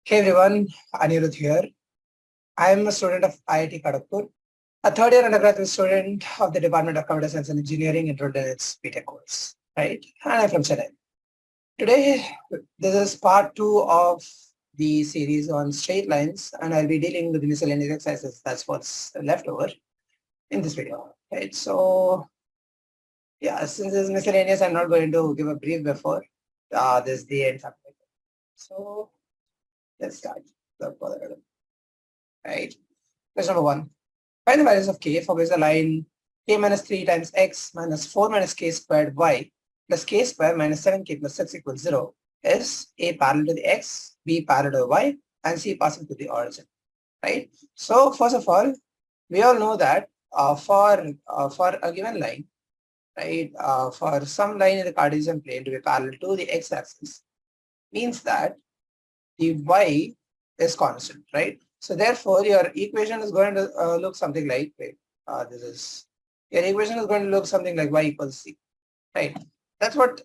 Hey everyone, Anirudh here. I am a student of IIT Kharagpur, a third year undergraduate student of the Department of Computer Science and Engineering enrolled in its BTech course, right? And I'm from Chennai. Today, this is part 2 of the series on straight lines, and I'll be dealing with the miscellaneous exercises. That's what's left over in this video, right? So, yeah, since it's miscellaneous, I'm not going to give a brief before this the end. So, let's start. Right? Question number 1. Find the values of k for which the line k minus 3 times x minus 4 minus k squared y plus k squared minus 7k plus 6 equals 0 is A parallel to the x, B parallel to the y, and C passing to the origin. Right? So first of all, we all know that for a given line, right, for some line in the Cartesian plane to be parallel to the x-axis means that the y is constant, right? So therefore, your equation is going to look something like, your equation is going to look something like y equals c, right? That's what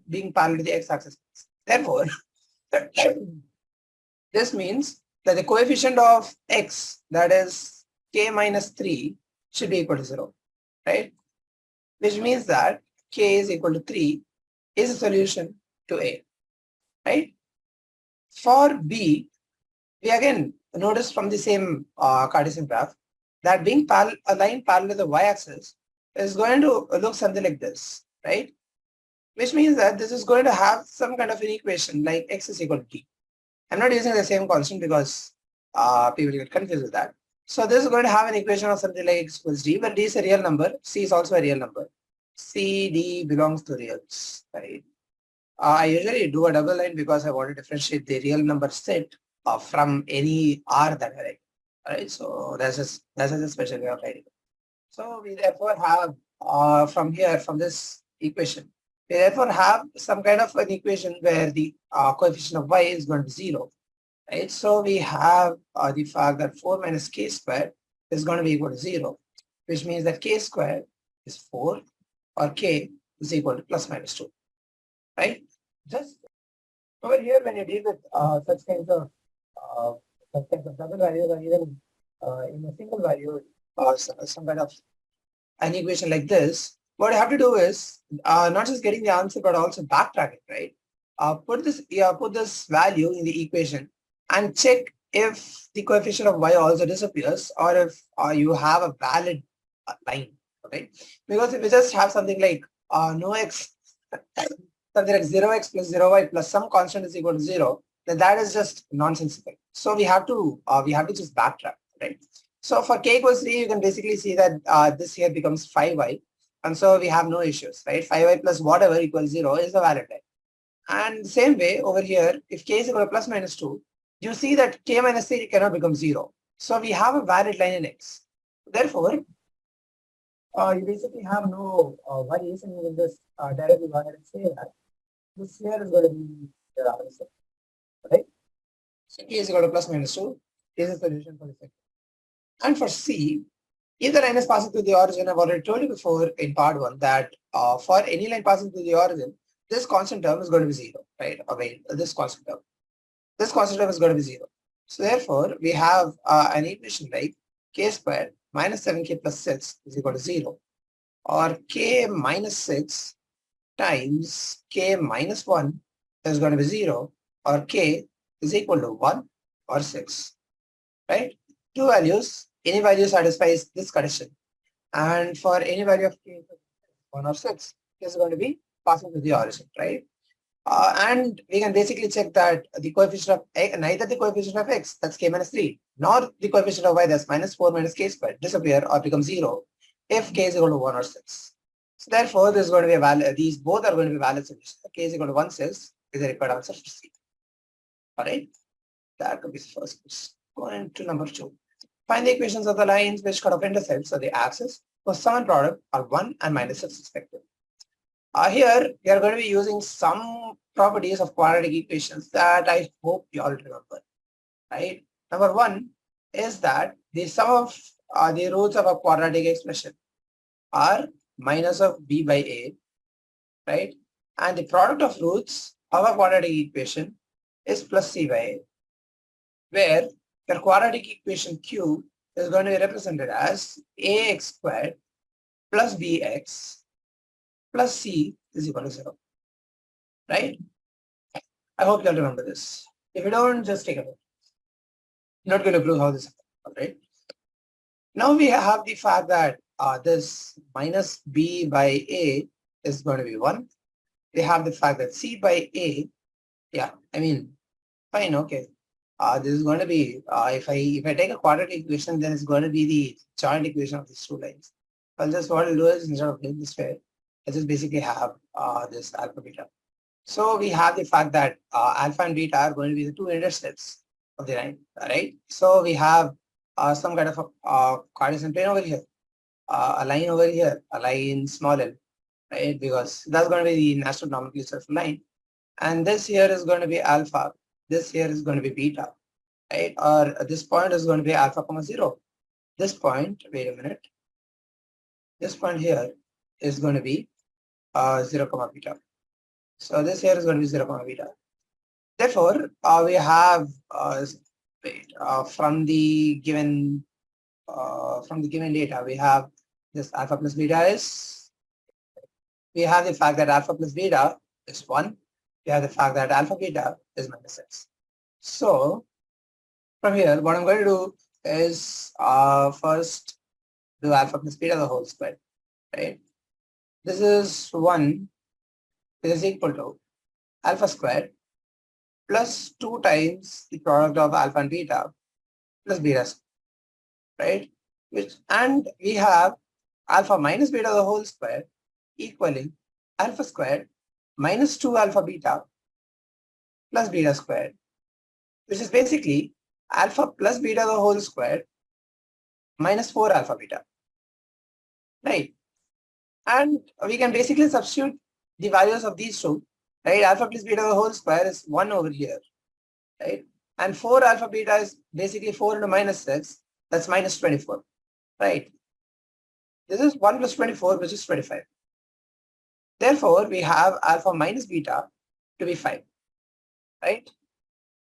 being parallel to the x-axis means. Therefore, this means that the coefficient of x, that is k minus 3, should be equal to 0, right? Which means that k is equal to 3 is a solution to A, right? For B, we again notice from the same Cartesian graph that being a line parallel to the y-axis is going to look something like this, right? Which means that this is going to have some kind of an equation like x is equal to t. I'm not using the same constant because people get confused with that. So this is going to have an equation of something like x equals d, but d is a real number, c is also a real number. C, D belongs to reals, right? I usually do a double line because I want to differentiate the real number set from any R that I write. Alright, so that's a special way of writing. So we therefore have from this equation, we therefore have some kind of an equation where the coefficient of y is going to be 0. Right? So we have the fact that 4 minus k squared is going to be equal to 0, which means that k squared is 4 or k is equal to plus minus 2. Right? Just over here, when you deal with such kinds of double values or even in a single value or some kind of an equation like this, what you have to do is not just getting the answer but also backtrack it, right? Put this value in the equation and check if the coefficient of y also disappears or if you have a valid line, right? Because if you just have something like no x, something like 0x plus 0y plus some constant is equal to 0, then that is just nonsensical. So we have to just backtrack, right? So for k equals 3, you can basically see that this here becomes 5y, and so we have no issues, right? 5y plus whatever equals 0 is a valid line. And same way over here, if k is equal to plus minus 2, you see that k minus 3 cannot become 0. So we have a valid line in x. Therefore, you basically have no worries, and you can just directly go ahead and say that this here is going to be the answer, right? So k is equal to plus minus 2 is a solution for the second. And for C, if the line is passing through the origin, I've already told you before in part 1 that for any line passing through the origin, this constant term is going to be 0, right? Or wait, this constant term is going to be 0. So therefore, we have an equation like k squared minus 7k plus 6 is equal to 0, or k minus 6 times k minus 1 is going to be 0, or k is equal to 1 or 6, right? Two values, any value satisfies this condition. And for any value of k, 1 or 6, k is going to be passing to the origin, right? And we can basically check that the coefficient of x, neither the coefficient of x, that's k minus 3, nor the coefficient of y, that's minus 4 minus k squared, disappear or become 0 if k is equal to 1 or 6. So therefore, this is going to be a valid, these both are going to be valid solutions. K is equal to 1, 6 is the required answer for C. Alright, that could be the first question. Going to number 2. Find the equations of the lines which cut off intercepts of the axis for sum and product are 1 and minus 6 respectively. Here, we are going to be using some properties of quadratic equations that I hope you all remember, right? Number 1 is that the sum of the roots of a quadratic expression are minus of b by a, right? And the product of roots of a quadratic equation is plus c by a. where your quadratic equation Q is going to be represented as ax squared plus bx plus c is equal to 0. Right? I hope you'll remember this. If you don't, just take a look. I'm not going to prove how this happens. All right. Now we have the fact that this minus b by a is going to be 1. We have the fact that c by a, yeah, I mean, fine, okay. This is going to be, if I take a quadratic equation, then it's going to be the joint equation of these two lines. I'll just, what I'll do is, instead of doing this way, I just basically have this alpha beta. So we have the fact that alpha and beta are going to be the two intercepts of the line, right? So we have some kind of a Cartesian plane over here, a line over here, a line small l, right? Because that's going to be the natural nomenclature of line. And this here is going to be alpha. This here is going to be beta, right? Or this point is going to be alpha comma 0. This point, wait a minute. This point here is going to be 0 comma beta. So this here is going to be 0 comma beta. Therefore, we have from the given data, we have this alpha plus beta is. We have the fact that alpha plus beta is 1. We have the fact that alpha beta is minus x. So from here, what I'm going to do is first do alpha plus beta the whole square, right? This is 1. This is equal to alpha squared plus 2 times the product of alpha and beta plus beta squared, right? And we have alpha minus beta the whole square equaling alpha squared minus 2 alpha beta plus beta squared, which is basically alpha plus beta the whole square minus 4 alpha beta, right? And we can basically substitute the values of these two, right? Alpha plus beta the whole square is 1 over here, right? And 4 alpha beta is basically 4 into minus 6, that's minus 24, right? This is 1 plus 24, which is 25. Therefore, we have alpha minus beta to be 5, right?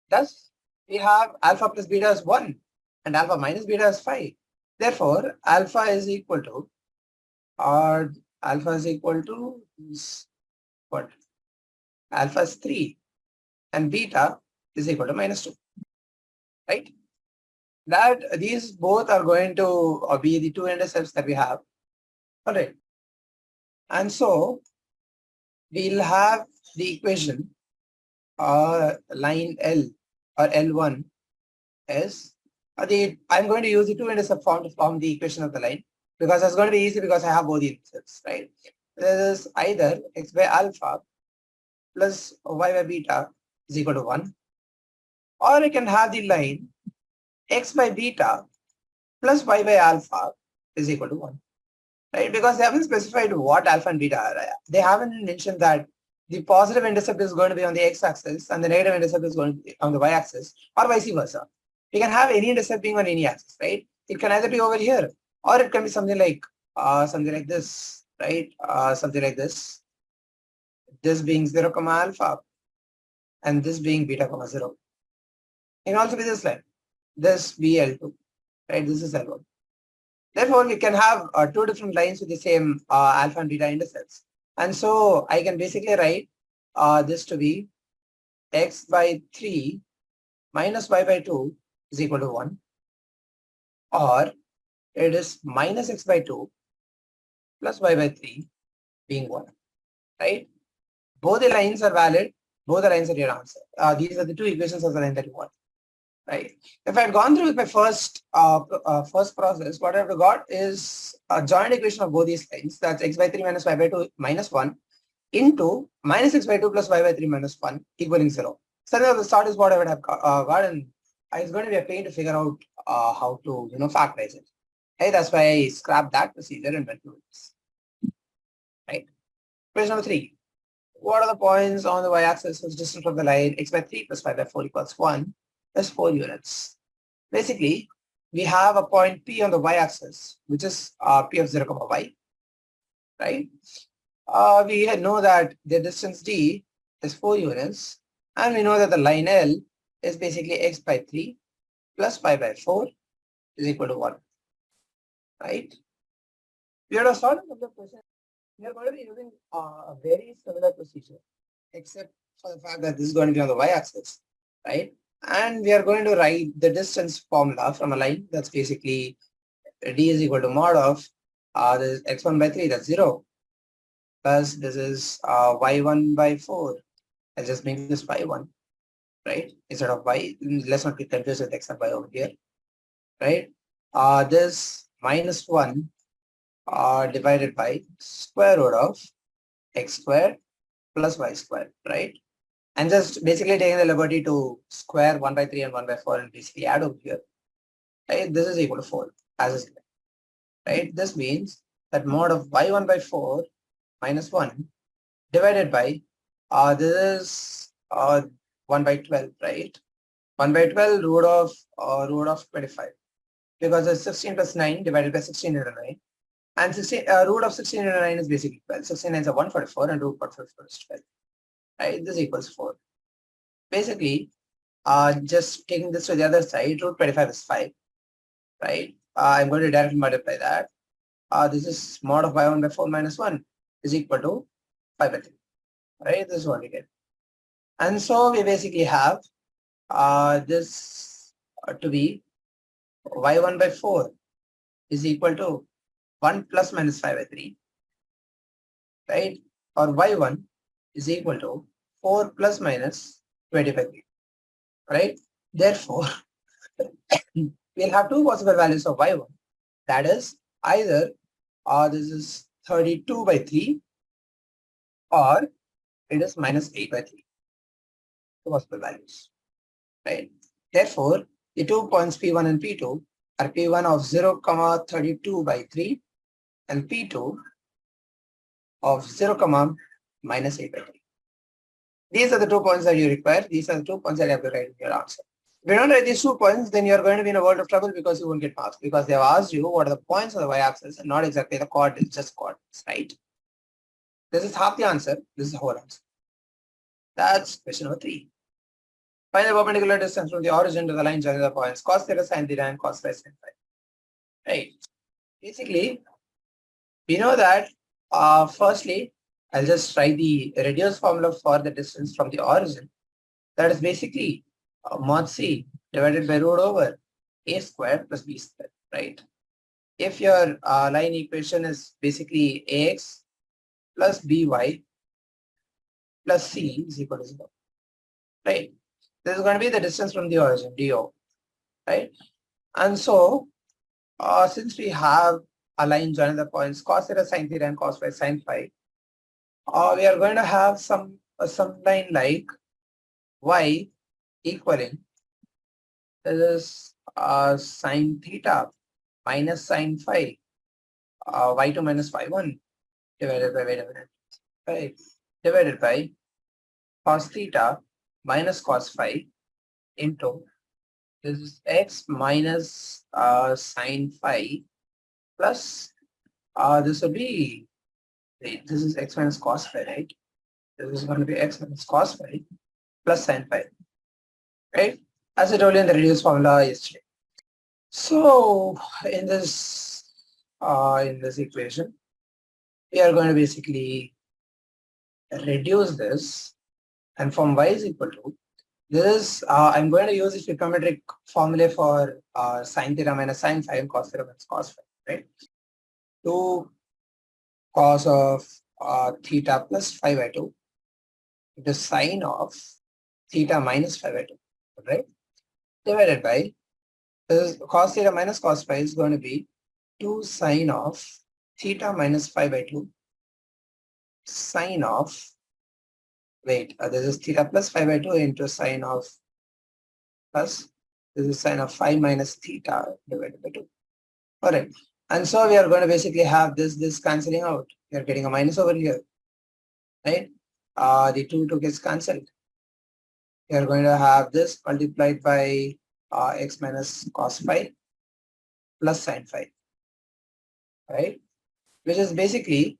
Thus, we have alpha plus beta is 1 and alpha minus beta is 5. Therefore, alpha is equal to, or alpha is equal to what? Alpha is 3 and beta is equal to minus 2, right? That these both are going to be the two intercepts that we have. All right. And so we'll have the equation line L or L1 is I'm going to use the two intercept form to form the equation of the line, because it's going to be easy because I have both the intercepts, right? This is either x by alpha plus y by beta is equal to 1, or I can have the line x by beta plus y by alpha is equal to 1, right? Because they haven't specified what alpha and beta are. They haven't mentioned that the positive intercept is going to be on the x-axis and the negative intercept is going to be on the y-axis, or vice versa. We can have any intercept being on any axis, right? It can either be over here, or it can be something like this, right? Something like this. This being 0 comma alpha and this being beta comma 0. It can also be this line. This be L2, right? This is L1. Therefore, we can have two different lines with the same alpha and beta intercepts. And so I can basically write this to be x by 3 minus y by 2 is equal to 1. Or it is minus x by 2 plus y by 3 being 1, right? Both the lines are valid. Both the lines are your answer. These are the two equations of the line that you want, right? If I had gone through with my first process, what I would have got is a joint equation of both these lines. That's x by 3 minus y by 2 minus 1 into minus x by 2 plus y by 3 minus 1 equaling 0. So the start is what I would have gotten. It's going to be a pain to figure out how to factorize it. Right? That's why I scrapped that procedure and went through this. Right? Question number 3. What are the points on the y-axis whose distance from the line x by 3 plus y by 4 equals 1 is 4 units? Basically, we have a point P on the y-axis, which is P of 0, y, right? We know that the distance D is 4 units, and we know that the line L is basically x by 3 plus pi by 4 is equal to 1, right? We are solving the question. We are going to be using a very similar procedure, except for the fact that this is going to be on the y-axis, right? And we are going to write the distance formula from a line. That's basically d is equal to mod of this x1 by 3, that's 0, plus this is y1 by 4. I'll just make this y1, right? Instead of y, let's not get confused with x and y over here, right? This minus 1 divided by square root of x squared plus y squared, right? And just basically taking the liberty to square 1 by 3 and 1 by 4 and basically add over here, right? This is equal to 4 as is given, right? This means that mod of y1 by 4 minus 1 divided by, this is 1 by 12, right? 1 by 12 root of 25, because it's 16 plus 9 divided by 16 into 9. And 16, root of 16 into 9 is basically 12. 16 is 144 and root 144 is 12. Right? This equals 4. Basically, just taking this to the other side, root 25 is 5. Right? I'm going to directly multiply that. This is mod of y1 by 4 minus 1 is equal to 5 by 3. Right? This is what we get. And so we basically have this to be y1 by 4 is equal to 1 plus minus 5 by 3, right? Or y1 is equal to 4 plus minus 20 by 3, right? Therefore, we'll have two possible values of y1. That is either this is 32 by 3 or it is minus 8 by 3. Two possible values, right? Therefore, the 2 points P1 and P2 are P1 of 0, 32 by 3 and P2 of 0, minus 8 by 3. These are the 2 points that you require. These are the 2 points that you have to write in your answer. If you don't write these 2 points, then you're going to be in a world of trouble because you won't get marks, because they have asked you what are the points on the y-axis and not exactly the coordinates, just coordinates, right? This is half the answer. This is the whole answer. That's question number 3. Find the perpendicular distance from the origin to the line joining the points cos theta, sin theta, and cos phi, sin phi. Right. Basically, we know that firstly, I'll just write the reduced formula for the distance from the origin. That is basically mod c divided by root over a squared plus b squared, right? If your line equation is basically ax plus by plus c is equal to 0, right? This is going to be the distance from the origin, do, right? And so, since we have a line joining the points cos theta, sin theta, and cos phi, sin phi, we are going to have some line like y equaling, this is sin theta minus sin phi, y2 minus y1 divided by, wait a minute, right, divided by cos theta minus cos phi into this is x minus sin phi plus this will be, wait, this is x minus cos phi, right? This is going to be x minus cos phi plus sin phi, right? As I told you in the reduced formula yesterday. So in this equation, we are going to basically reduce this, and from y is equal to this, I'm going to use the trigonometric formula for sin theta minus sin phi and cos theta minus cos phi, right? 2 cos of theta plus phi by 2 into sine of theta minus phi by 2, right? Divided by, this is cos theta minus cos phi is going to be 2 sine of theta minus phi by 2 sine of, wait, this is theta plus phi by 2 into sine of, plus this is sine of phi minus theta divided by 2. All right. And so we are going to basically have this cancelling out. We are getting a minus over here, right? The 2 gets cancelled. We are going to have this multiplied by x minus cos phi plus sin phi, right? Which is basically,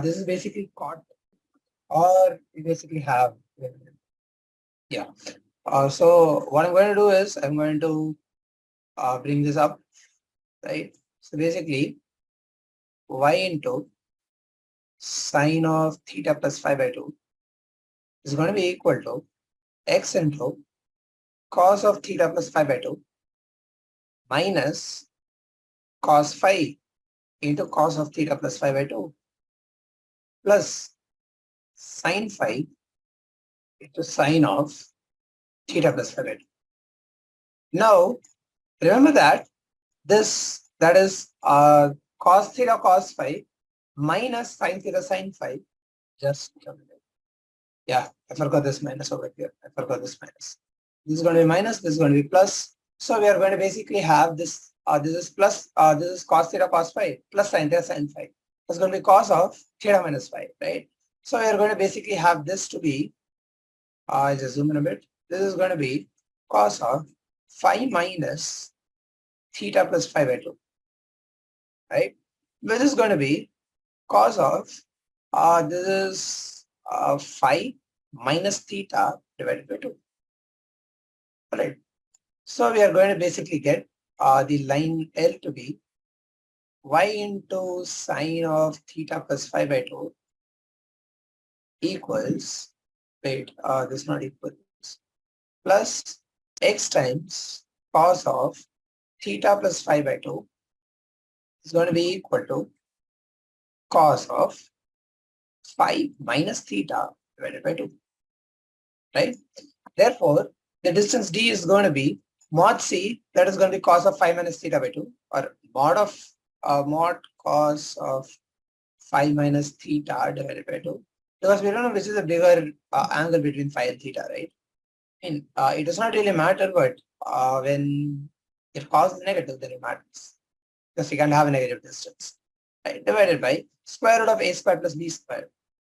this is basically cot, or we basically have, yeah, So what I'm going to do is I'm going to bring this up, right? So basically, y into sine of theta plus 5 by 2 is going to be equal to x into cos of theta plus 5 by 2 minus cos phi into cos of theta plus 5 by 2 plus sine phi into sine of theta plus 5 by 2. Now, remember that that is cos theta cos phi minus sine theta sine phi. Just a minute. Yeah, I forgot this minus over here. I forgot this minus. This is going to be minus, this is going to be plus. So we are going to basically have this, this is plus, this is cos theta cos phi plus sine theta sine phi. It's going to be cos of theta minus phi, right? So we are going to basically have this to be, I'll just zoom in a bit. This is going to be cos of phi minus theta plus phi by 2, right? Which is going to be cos of, this is phi minus theta divided by 2. All right. So we are going to basically get the line L to be y into sine of theta plus phi by 2 equals, wait, this is not equals, plus x times cos of theta plus phi by 2 is going to be equal to cos of phi minus theta divided by 2, right? Therefore, the distance d is going to be mod c, that is going to be cos of phi minus theta by 2, or mod cos of phi minus theta divided by 2, because we don't know which is the bigger angle between phi and theta, right? And it does not really matter, but when if cos is negative, then it matters, because you can't have a negative distance, right? Divided by square root of a squared plus b squared,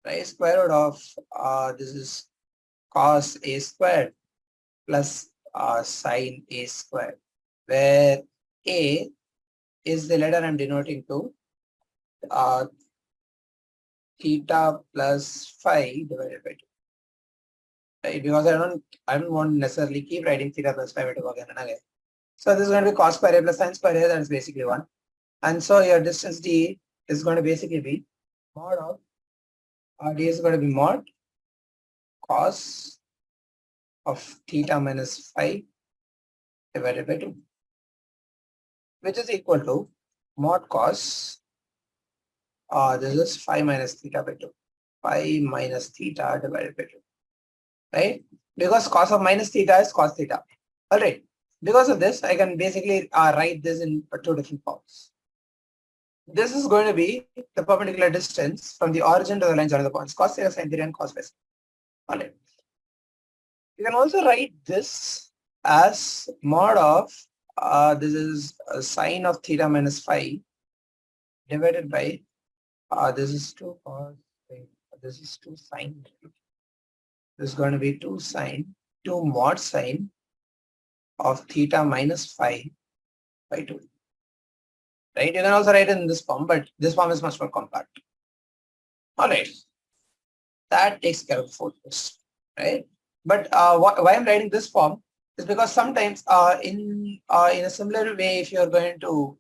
right? Square root of this is cos a squared plus sine a squared, where a is the letter I'm denoting to theta plus phi divided by 2. Right? Because I don't want to necessarily keep writing theta plus phi by 2 again and again. So this is going to be cos square a plus sine square a, that is basically 1. And so your distance d is going to basically be mod of d is going to be mod cos of theta minus phi divided by 2, which is equal to mod cos, this is phi minus theta by 2, phi minus theta divided by 2, right? Because cos of minus theta is cos theta. All right. Because of this, I can basically write this in 2 different forms. This is going to be the perpendicular distance from the origin to the line joining the points, cos theta sin theta and cos phi. All right. You can also write this as mod of, this is sine of theta minus phi divided by, this is 2 cos, this is 2 sine. This is going to be 2 sine, 2 mod sine of theta minus phi by 2. Right? You can also write it in this form, but this form is much more compact. All right. That takes care of the fourth question, right? But why I'm writing this form is because sometimes in a similar way, if you're going to,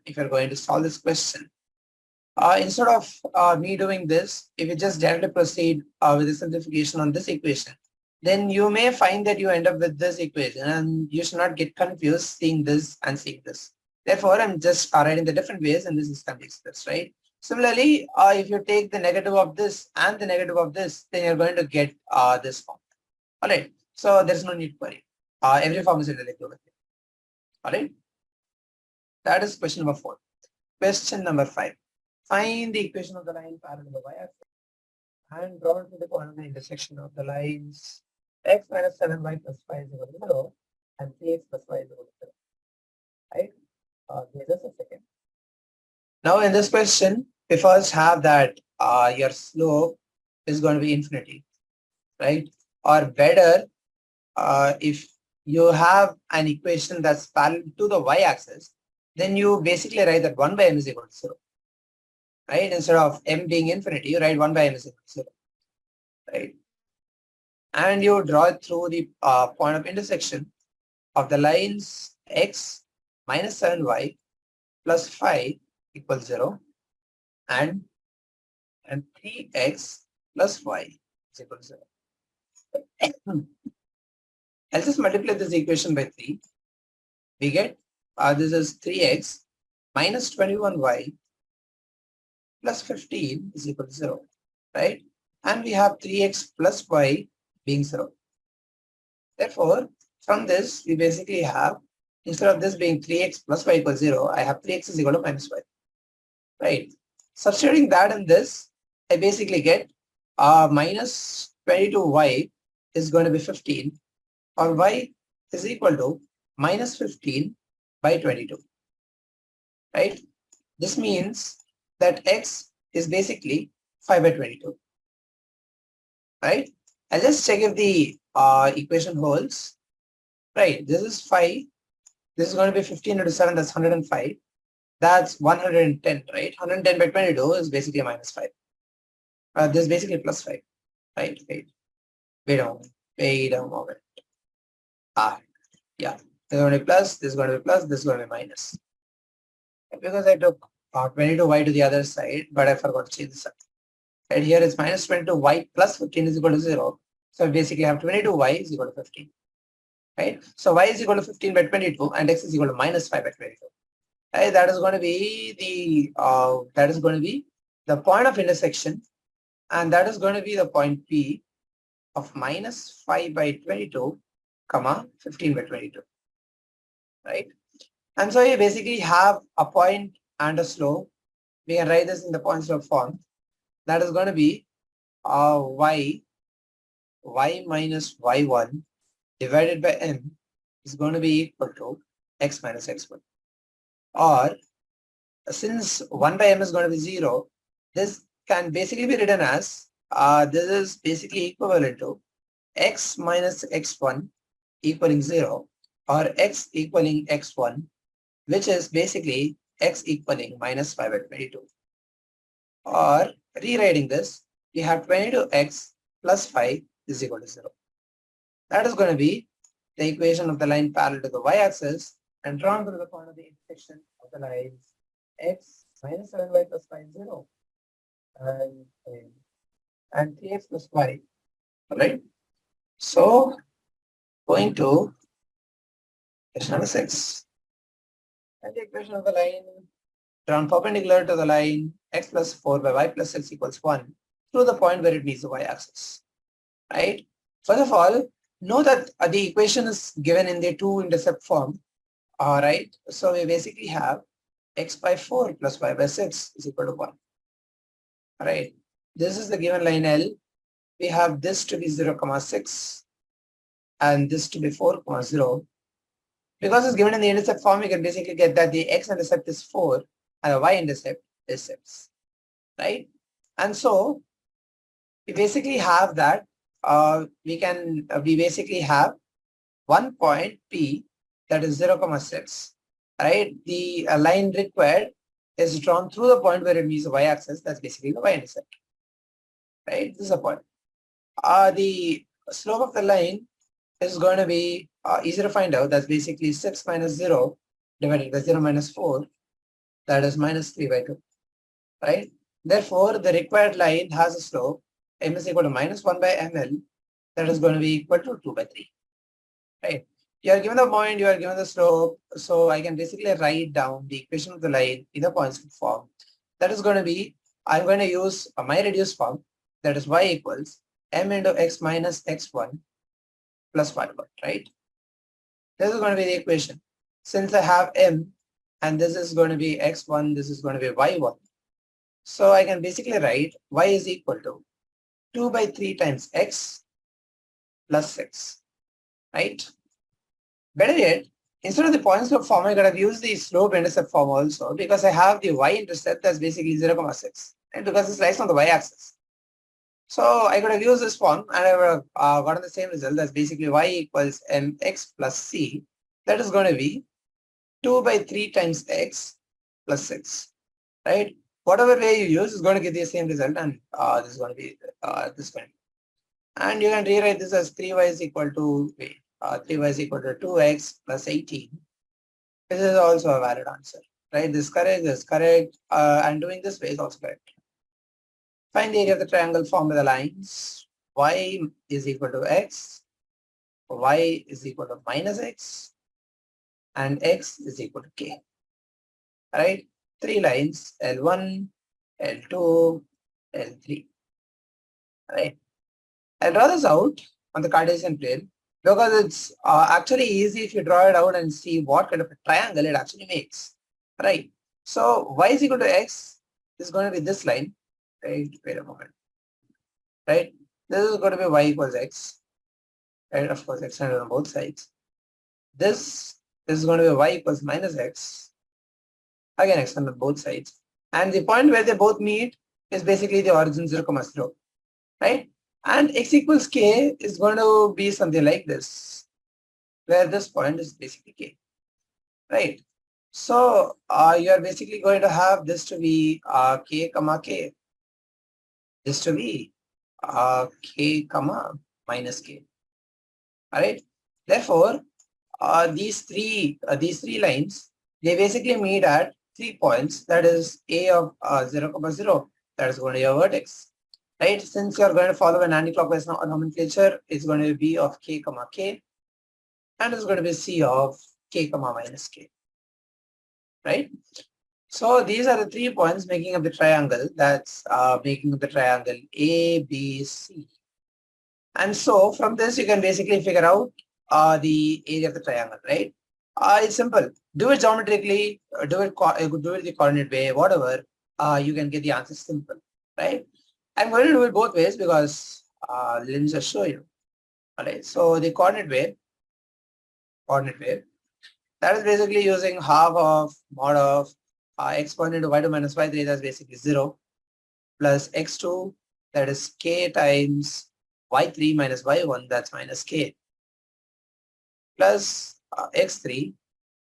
if you're going to solve this question, instead of me doing this, if you just directly proceed with the simplification on this equation, then you may find that you end up with this equation, and you should not get confused seeing this and seeing this. Therefore, I'm just writing the different ways, and this is can be expressed, right? Similarly, if you take the negative of this and the negative of this, then you're going to get this form. All right. So there's no need to worry. Every form is related with it. All right. That is question number 4. Question number 5. Find the equation of the line parallel to the y-axis and draw to the point of the intersection of the lines x minus 7y plus 5 is equal to 0 and 3x plus y is equal to 0. Right? Just a second. Now in this question, we first have that your slope is going to be infinity, right? Or better, if you have an equation that's parallel to the y-axis, then you basically write that 1 by m is equal to 0. Right? Instead of m being infinity, you write 1 by m is equal to 0. Right? and you draw it through the point of intersection of the lines x minus 7y plus 5 equals 0 and 3x plus y is equal to 0. I'll just multiply this equation by 3. We get this is 3x minus 21y plus 15 is equal to 0, right? And we have 3x plus y being 0. Therefore, from this, we basically have, instead of this being 3x plus y equals 0, I have 3x is equal to minus y, right? Substituting that in this, I basically get minus 22y is going to be 15, or y is equal to minus 15 by 22, right? This means that x is basically 5 by 22, right? I'll just check if the equation holds, right? This is 5. This is going to be 15 into 7, that's 105. That's 110, right? 110 by 22 is basically minus 5. This is basically plus 5, right? Wait a moment. Yeah, this is going to be plus, this is going to be plus, this is going to be minus. Because I took 22y to the other side, but I forgot to change this up. Right here it's minus 22y plus 15 is equal to 0. So I basically have 22y is equal to 15. Right? So y is equal to 15 by 22 and x is equal to minus 5 by 22. Right? That is going to be the point of intersection, and that is going to be the point P of minus 5 by 22, comma 15 by 22. Right? And so you basically have a point and a slope. We can write this in the point slope form. That is going to be y minus y1 divided by m is going to be equal to x minus x1. Or since 1 by m is going to be 0, this can basically be written as this is basically equivalent to x minus x1 equaling 0, or x equaling x1, which is basically x equaling minus 5 by 22. Or rewriting this, we have 22x plus 5 is equal to 0. That is going to be the equation of the line parallel to the y-axis and drawn through the point of the intersection of the lines x minus 7y plus 5 is 0 and 3x plus y. Alright. So going to question number 6. And the equation of the line drawn perpendicular to the line x plus 4 by y plus 6 equals 1 through the point where it meets the y-axis. Right? First of all, know that the equation is given in the two-intercept form. Alright, so we basically have x by 4 plus y by 6 is equal to 1. Alright, this is the given line L. We have this to be 0, 6 and this to be 4, 0. Because it's given in the intercept form, we can basically get that the x-intercept is 4 and the y-intercept is 6. Right? And so we basically have that we basically have one point P that is 0, 6. Right? The line required is drawn through the point where it meets the y-axis. That's basically the y-intercept. Right? This is a point. The slope of the line is going to be easy to find out. That's basically 6 minus 0 divided by 0 minus 4. That is minus 3 by 2. Right? Therefore, the required line has a slope m is equal to minus 1 by ml. That is going to be equal to 2 by 3. Right? You are given the point, you are given the slope. So I can basically write down the equation of the line in the point slope form. That is going to be, I'm going to use my reduced form. That is y equals m into x minus x1 plus y1, right? This is going to be the equation. Since I have m and this is going to be x1, this is going to be y1. So I can basically write y is equal to 2 by 3 times x plus 6, right? Better yet, instead of the point slope form, I could have used the slope intercept form also, because I have the y-intercept that's basically 0, 6, and because it's lies on the y-axis. So I could have used this form and I would have gotten the same result. That's basically y equals mx plus c. That is going to be 2 by 3 times x plus 6, right? Whatever way you use is going to give the same result, and this is going to be this one. And you can rewrite this as 3y is equal to 3y is equal to 2x plus 18. This is also a valid answer, right? This is correct, and doing this way is also correct. Find the area of the triangle formed by the lines y is equal to x, y is equal to minus x, and x is equal to k. All right, 3 lines, L1, L2, L3. All right, I'll draw this out on the Cartesian plane because it's actually easy if you draw it out and see what kind of a triangle it actually makes. Right, so y is equal to x is going to be this line. Right, wait a moment. Right, this is going to be y equals x. Right, of course, extended on both sides. This is going to be y equals minus x. Again, extended on both sides. And the point where they both meet is basically the origin 0, 0. Right? And x equals k is going to be something like this, where this point is basically k. Right? So you are basically going to have this to be k comma k. This to be k comma minus k. All right. Therefore, these three lines, they basically meet at 3 points. That is a of 0, 0. That is going to be a vertex. Right. Since you are going to follow an anti-clockwise nomenclature, it's going to be b of k comma k, and it's going to be c of k comma minus k. Right. So these are the 3 points making up the triangle. That's making up the triangle ABC. And so from this, you can basically figure out the area of the triangle, right? It's simple. Do it geometrically, do it the coordinate way, whatever. You can get the answer simple, right? I'm going to do it both ways because let me just show you. All right. So the coordinate way, that is basically using half of mod of x point into y2 minus y3, that's basically 0, plus x2, that is k times y3 minus y1, that's minus k, plus x3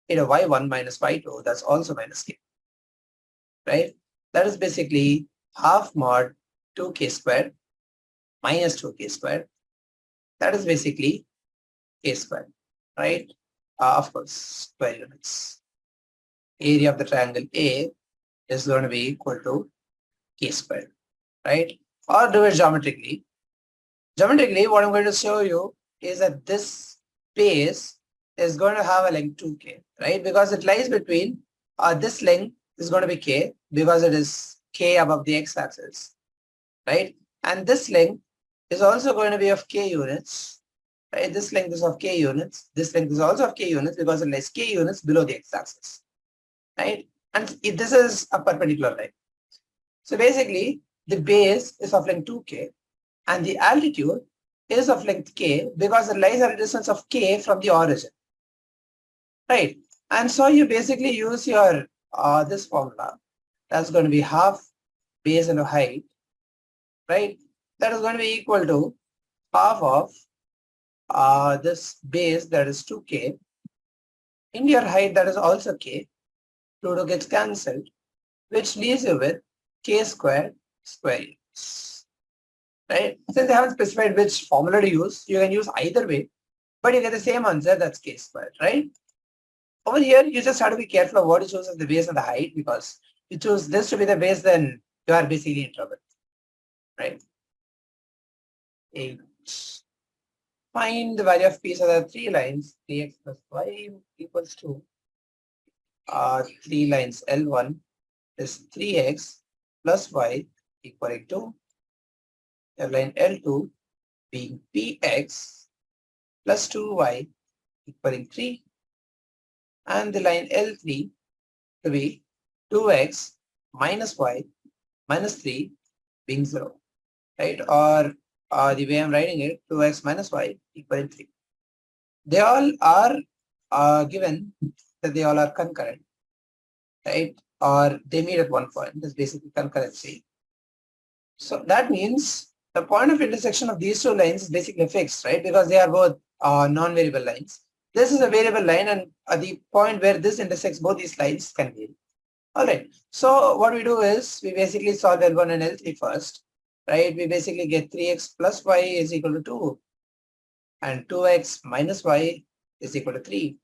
into y1 minus y2, that's also minus k, right? That is basically half mod 2k squared minus 2k squared. That is basically k squared, right? Of course, square units. Area of the triangle A is going to be equal to k squared, right? Or do it geometrically. Geometrically, what I'm going to show you is that this base is going to have a length 2k, right? Because it lies between this length is going to be k because it is k above the x-axis, right? And this length is also going to be of k units, right? This length is of k units. This length is also of k units because it lies k units below the x-axis, right? And this is a perpendicular line. So basically, the base is of length 2k and the altitude is of length k because it lies at a distance of k from the origin, right? And so you basically use your this formula. That's going to be half base into height, right? That is going to be equal to half of this base, that is 2k, into your height, that is also k. 2 gets cancelled, which leaves you with k squared square units, right? Since they haven't specified which formula to use, you can use either way, but you get the same answer, that's k squared, right? Over here, you just have to be careful of what you choose as the base and the height, because if you choose this to be the base, then you are basically in trouble, right? 8. Find the value of p. So there are 3 lines, 3x plus y equals to 3 lines. L1 is 3x plus y equaling to line L2 being px plus 2y equaling 3, and the line L3 to be 2x minus y minus 3 being 0, right? Or the way I'm writing it, 2x minus y equaling 3. They all are given that they all are concurrent, right? Or they meet at one point. That's basically concurrency. So that means the point of intersection of these 2 lines is basically fixed, right? Because they are both non-variable lines. This is a variable line, and the point where this intersects both these lines can vary. All right. So what we do is we basically solve L1 and L3 first, right? We basically get 3x plus y is equal to 2 and 2x minus y is equal to 3.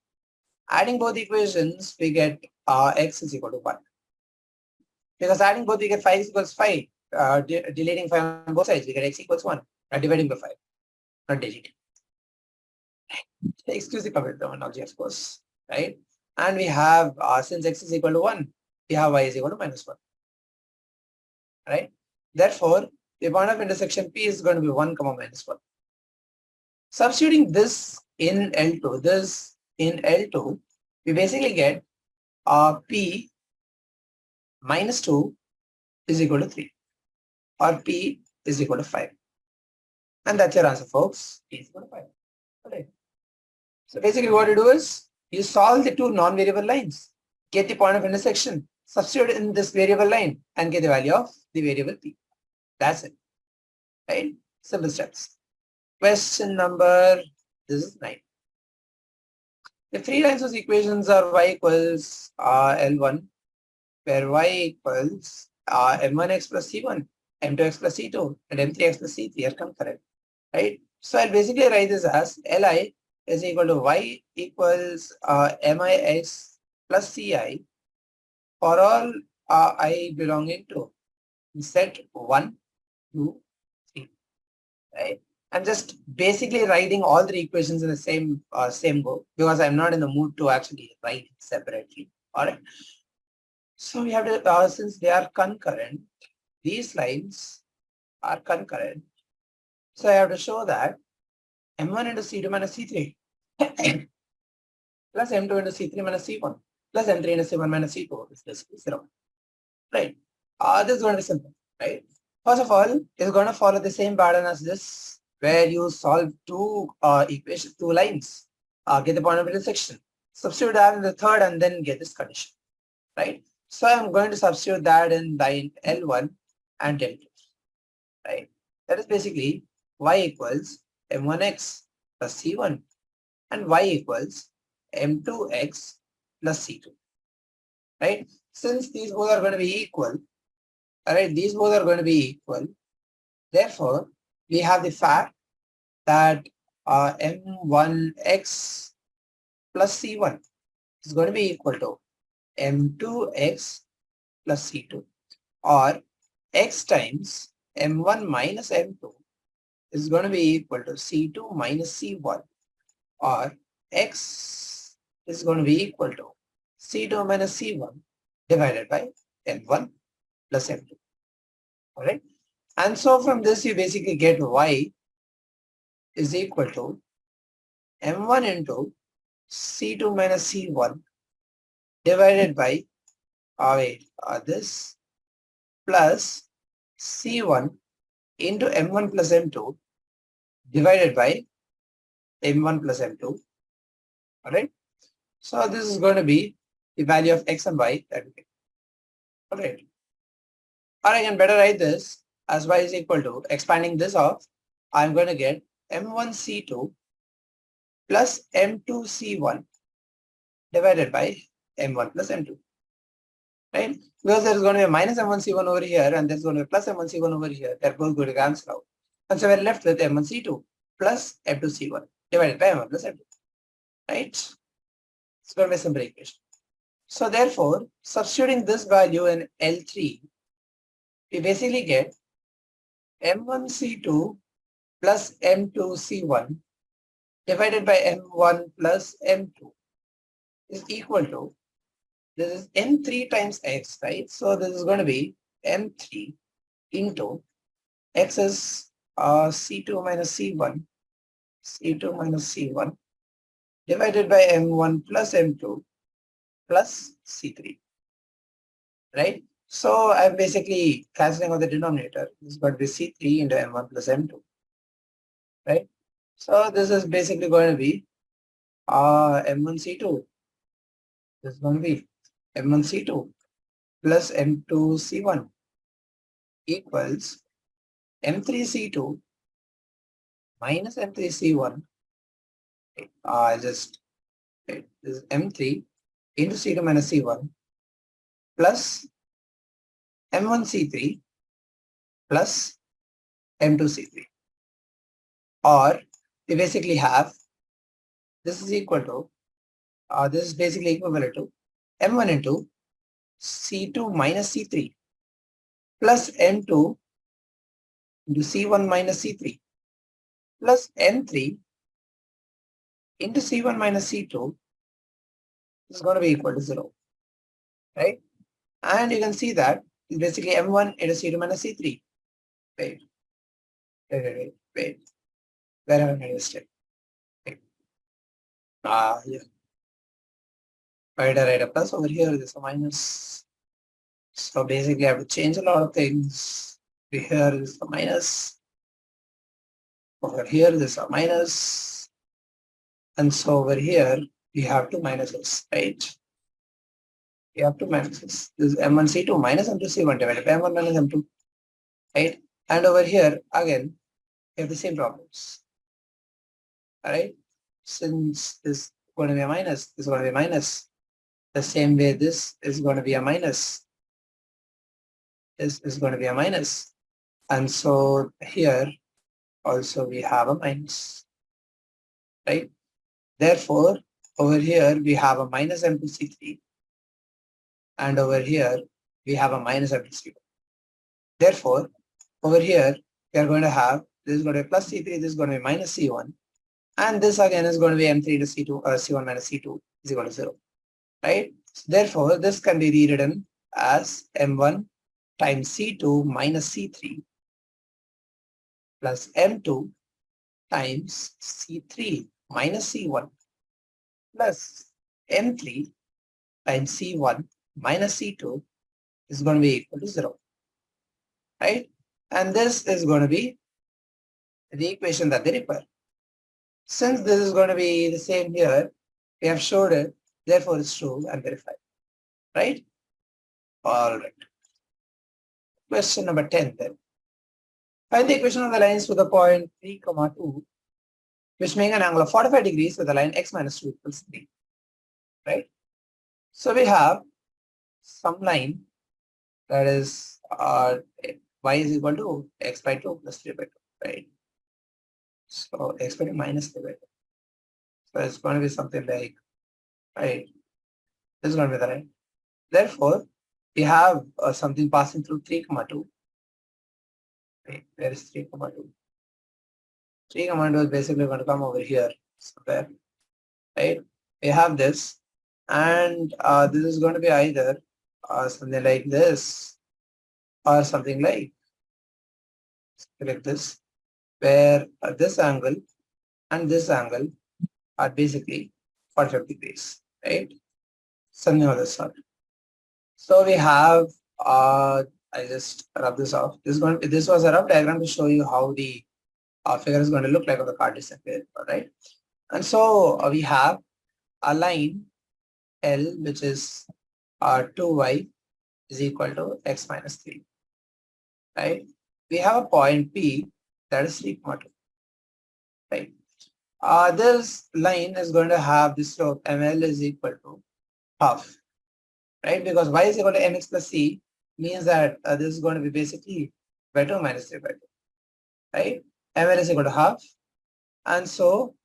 Adding both equations, we get x is equal to 1. Because adding both, we get 5 equals 5. Deleting 5 on both sides, we get x equals 1. Dividing by 5, not deleting. Excuse the common terminology, of course, right? And we have, since x is equal to 1, we have y is equal to minus 1, right? Therefore, the point of intersection P is going to be 1, minus 1. Substituting this in L2, we basically get P minus 2 is equal to 3, or P is equal to 5. And that's your answer, folks. P is equal to 5. Okay. So basically what you do is, you solve the two non-variable lines, get the point of intersection, substitute in this variable line, and get the value of the variable P. That's it, right? Simple steps. Question number, this is 9. The three lines of equations are y equals L1, where y equals m1x plus c1, m2x plus c2, and m3x plus c3 are concurrent, right? So I'll basically write this as Li is equal to y equals mix plus ci for all I belonging to set 1, 2, 3, right? I'm just basically writing all three equations in the same go, because I'm not in the mood to actually write it separately. All right. So we have to, since they are concurrent, these lines are concurrent. So I have to show that m1 into c2 minus c3 plus m2 into c3 minus c1 plus m3 into c1 minus c2 is basically 0. Right. This is going to be simple, right? First of all, it's going to follow the same pattern as this, where you solve two equations, two lines, get the point of intersection, substitute that in the third, and then get this condition, right? So I'm going to substitute that in line L1 and L2, right? That is basically y equals m1x plus c1 and y equals m2x plus c2, right? Since these both are going to be equal, all right, these both are going to be equal. Therefore, we have the fact that m1x plus c1 is going to be equal to m2x plus c2, or x times m1 minus m2 is going to be equal to c2 minus c1, or x is going to be equal to c2 minus c1 divided by m1 plus m2. All right. And so from this, you basically get y is equal to m1 into c2 minus c1 divided by this plus c1 into m1 plus m2 divided by m1 plus m2. All right. So this is going to be the value of x and y that we get. All right. Or I can better write this as y is equal to, expanding this off, I'm going to get m1 c2 plus m2 c1 divided by m1 plus m2, right? Because there's going to be a minus m1 c1 over here, and there's going to be a plus m1 c1 over here. They're both going to cancel out. And so we're left with m1 c2 plus m2 c1 divided by m1 plus m2, right? It's going to be a simple equation. So therefore, substituting this value in L3, we basically get m1 c2 plus m2 c1 divided by m1 plus m2 is equal to, this is m3 times x, right? So this is going to be m3 into x is c2 minus c1 divided by m1 plus m2 plus c3, right? So I'm basically cancelling out the denominator. This is going to be c3 into m1 plus m2, right? So this is basically going to be m1 c2. This is going to be m1 c2 plus m2 c1 equals m3 c2 minus m3 c1. This is m3 into c2 minus c1 plus m1 c3 plus M2C3. Or we basically have this is equal to, this is basically equivalent to M1 into C2 minus C3 plus M2 into C1 minus C3 plus M3 into C1 minus C2 is going to be equal to 0, right? And you can see that it's basically M1 into C2 minus C3. Wait. Where have I made a mistake? Wait. Yeah. Why did I write a plus over here? There's a minus. So basically I have to change a lot of things. Here is a minus. Over here there's a minus. And so over here we have to minus this, right? We have to minus this. This is M1 C2 minus M2 C1 divided by M1 minus M2, right? And over here again we have the same problems. Alright, since this is going to be a minus, this is going to be a minus. The same way this is going to be a minus. This is going to be a minus. And so here also we have a minus, right? Therefore, over here we have a minus M2C3 and over here we have a minus M2C1. Therefore, over here we are going to have, this is going to be plus C3, this is going to be minus C1. And this again is going to be M3 to C2, C1 minus C2 is equal to 0, right? So therefore, this can be rewritten as M1 times C2 minus C3 plus M2 times C3 minus C1 plus M3 times C1 minus C2 is going to be equal to 0, right? And this is going to be the equation that they require. Since this is going to be the same here, we have showed it, therefore it's true and verified, right? All right. Question number 10 then. Find the equation of the lines with the point 3, 2, which make an angle of 45 degrees with the line x minus 2 equals 3, right? So we have some line that is y is equal to x by 2 plus 3 by 2, right? So x by 2 minus 3 by 2. So it's going to be something like, right, this is going to be the line. Therefore, we have something passing through 3, 2. Right, where is 3, 2? 3, 2 is basically going to come over here somewhere, right? We have this, and this is going to be either something like this or something like this, where this angle and this angle are basically 45 degrees, right? Something of this sort. So we have, I just rub this off. This was a rough diagram to show you how the figure is going to look like on the Cartesian paper, right? And so we have a line L, which is 2y is equal to x minus 3, right? We have a point P that is 3, 2, right? This line is going to have this slope ML is equal to half, right? Because y is equal to mx plus c means that this is going to be basically by 2 minus 3 by 2, right? ML is equal to half. And so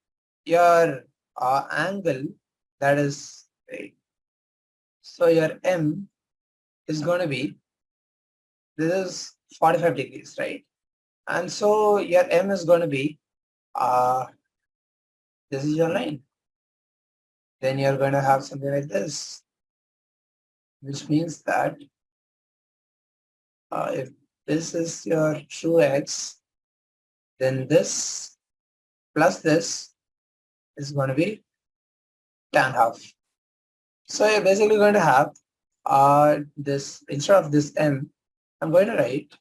your angle, that is, right, so your M is going to be, this is 45 degrees, right? And so your M is going to be, this is your line. Then you're going to have something like this, which means that if this is your true x, then this plus this is going to be tan half. So you're basically going to have this, instead of this M, I'm going to write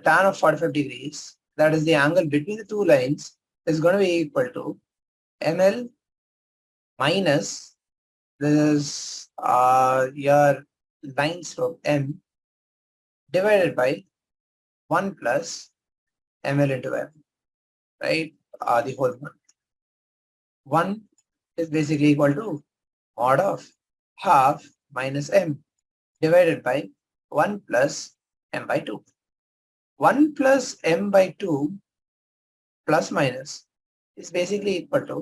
tan of 45 degrees, that is the angle between the two lines, is going to be equal to ML minus this your line slope M divided by 1 plus ML into M, right? The whole one. 1 is basically equal to mod of half minus M divided by 1 plus M by 2. 1 plus m by 2 plus minus is basically equal to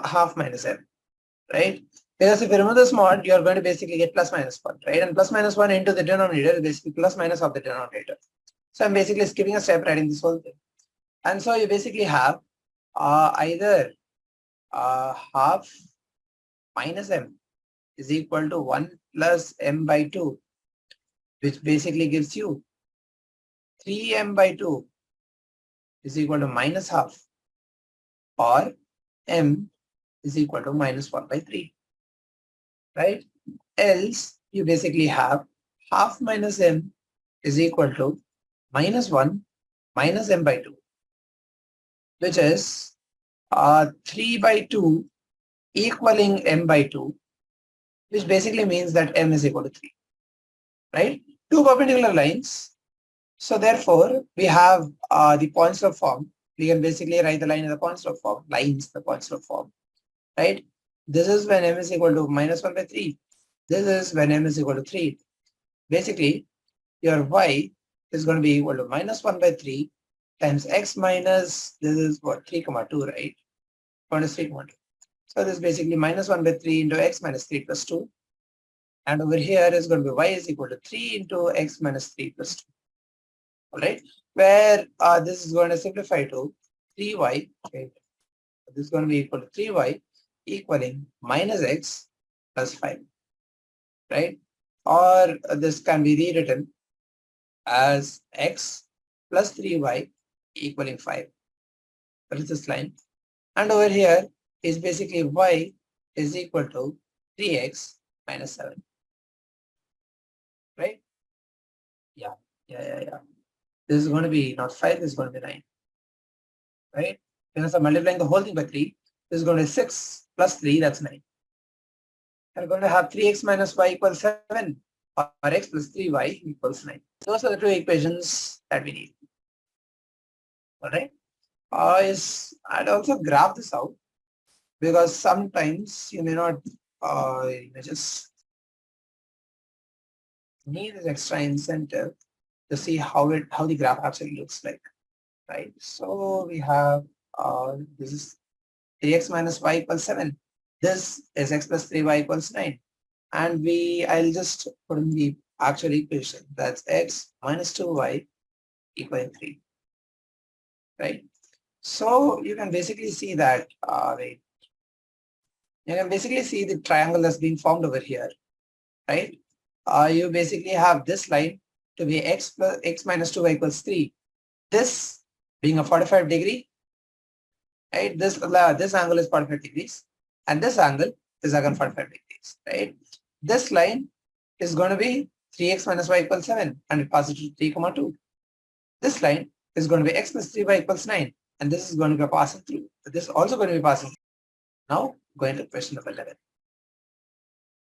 half minus m, right? Because if you remove this mod, you are going to basically get plus minus 1, right? And plus minus 1 into the denominator is basically plus minus of the denominator. So I'm basically skipping a step, writing this whole thing. And so you basically have either half minus m is equal to 1 plus m by 2, which basically gives you 3m by 2 is equal to minus half, or m is equal to minus 1 by 3, right? Else you basically have half minus m is equal to minus 1 minus m by 2, which is 3 by 2 equaling m by 2, which basically means that m is equal to 3, right? Two perpendicular lines. So therefore, we have the Poinsot form. We can basically write the line in the Poinsot form, lines in the Poinsot form, right? This is when m is equal to minus 1 by 3. This is when m is equal to 3. Basically, your y is going to be equal to minus 1 by 3 times x minus, this is what, 3 comma 2, right? Minus 3 comma 2. So this is basically minus 1 by 3 into x minus 3 plus 2. And over here is going to be y is equal to 3 into x minus 3 plus 2. All right, where this is going to simplify to 3y. Okay. This is going to be equal to 3y equaling minus x plus 5, right? Or this can be rewritten as x plus 3y equaling 5. That is this line. And over here is basically y is equal to 3x minus 7, right? Yeah. This is going to be not 5, this is going to be 9, right? Because I'm multiplying the whole thing by 3, this is going to be 6 plus 3, that's 9. We're going to have 3x minus y equals 7, or x plus 3y equals 9. Those are the two equations that we need. All right. I'd also graph this out, because sometimes you may not you may just need this extra incentive to see how the graph actually looks like, right? So we have this is 3x minus y equals 7. This is x plus 3y equals 9. And I'll just put in the actual equation. That's x minus 2y equaling 3. Right? So you can basically see that, you can basically see the triangle that's being formed over here. Right? You basically have this line to be x minus 2y equals 3. This being a 45 degree, right? This angle is 45 degrees, and this angle is again 45 degrees, right? This line is going to be 3x minus y equals 7, and it passes to 3, 2. This line is going to be x plus 3y equals 9, and this is going to be passing through. This is also going to be passing through. Now, going to question number 11.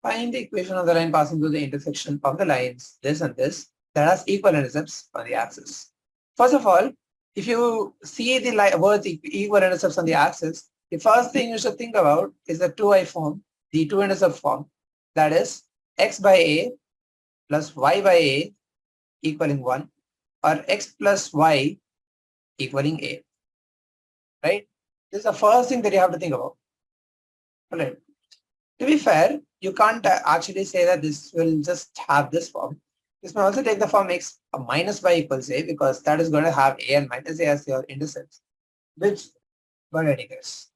Find the equation of the line passing through the intersection of the lines, this and this, that has equal intercepts on the axis. First of all, if you see the words equal intercepts on the axis, the first thing you should think about is the 2i form, the 2 intercept form, that is x by a plus y by a equaling 1, or x plus y equaling a, right? This is the first thing that you have to think about. All right. To be fair, you can't actually say that this will just have this form. This may also take the form x minus y equals a, because that is going to have a and minus a as your intercepts, which, but anyways,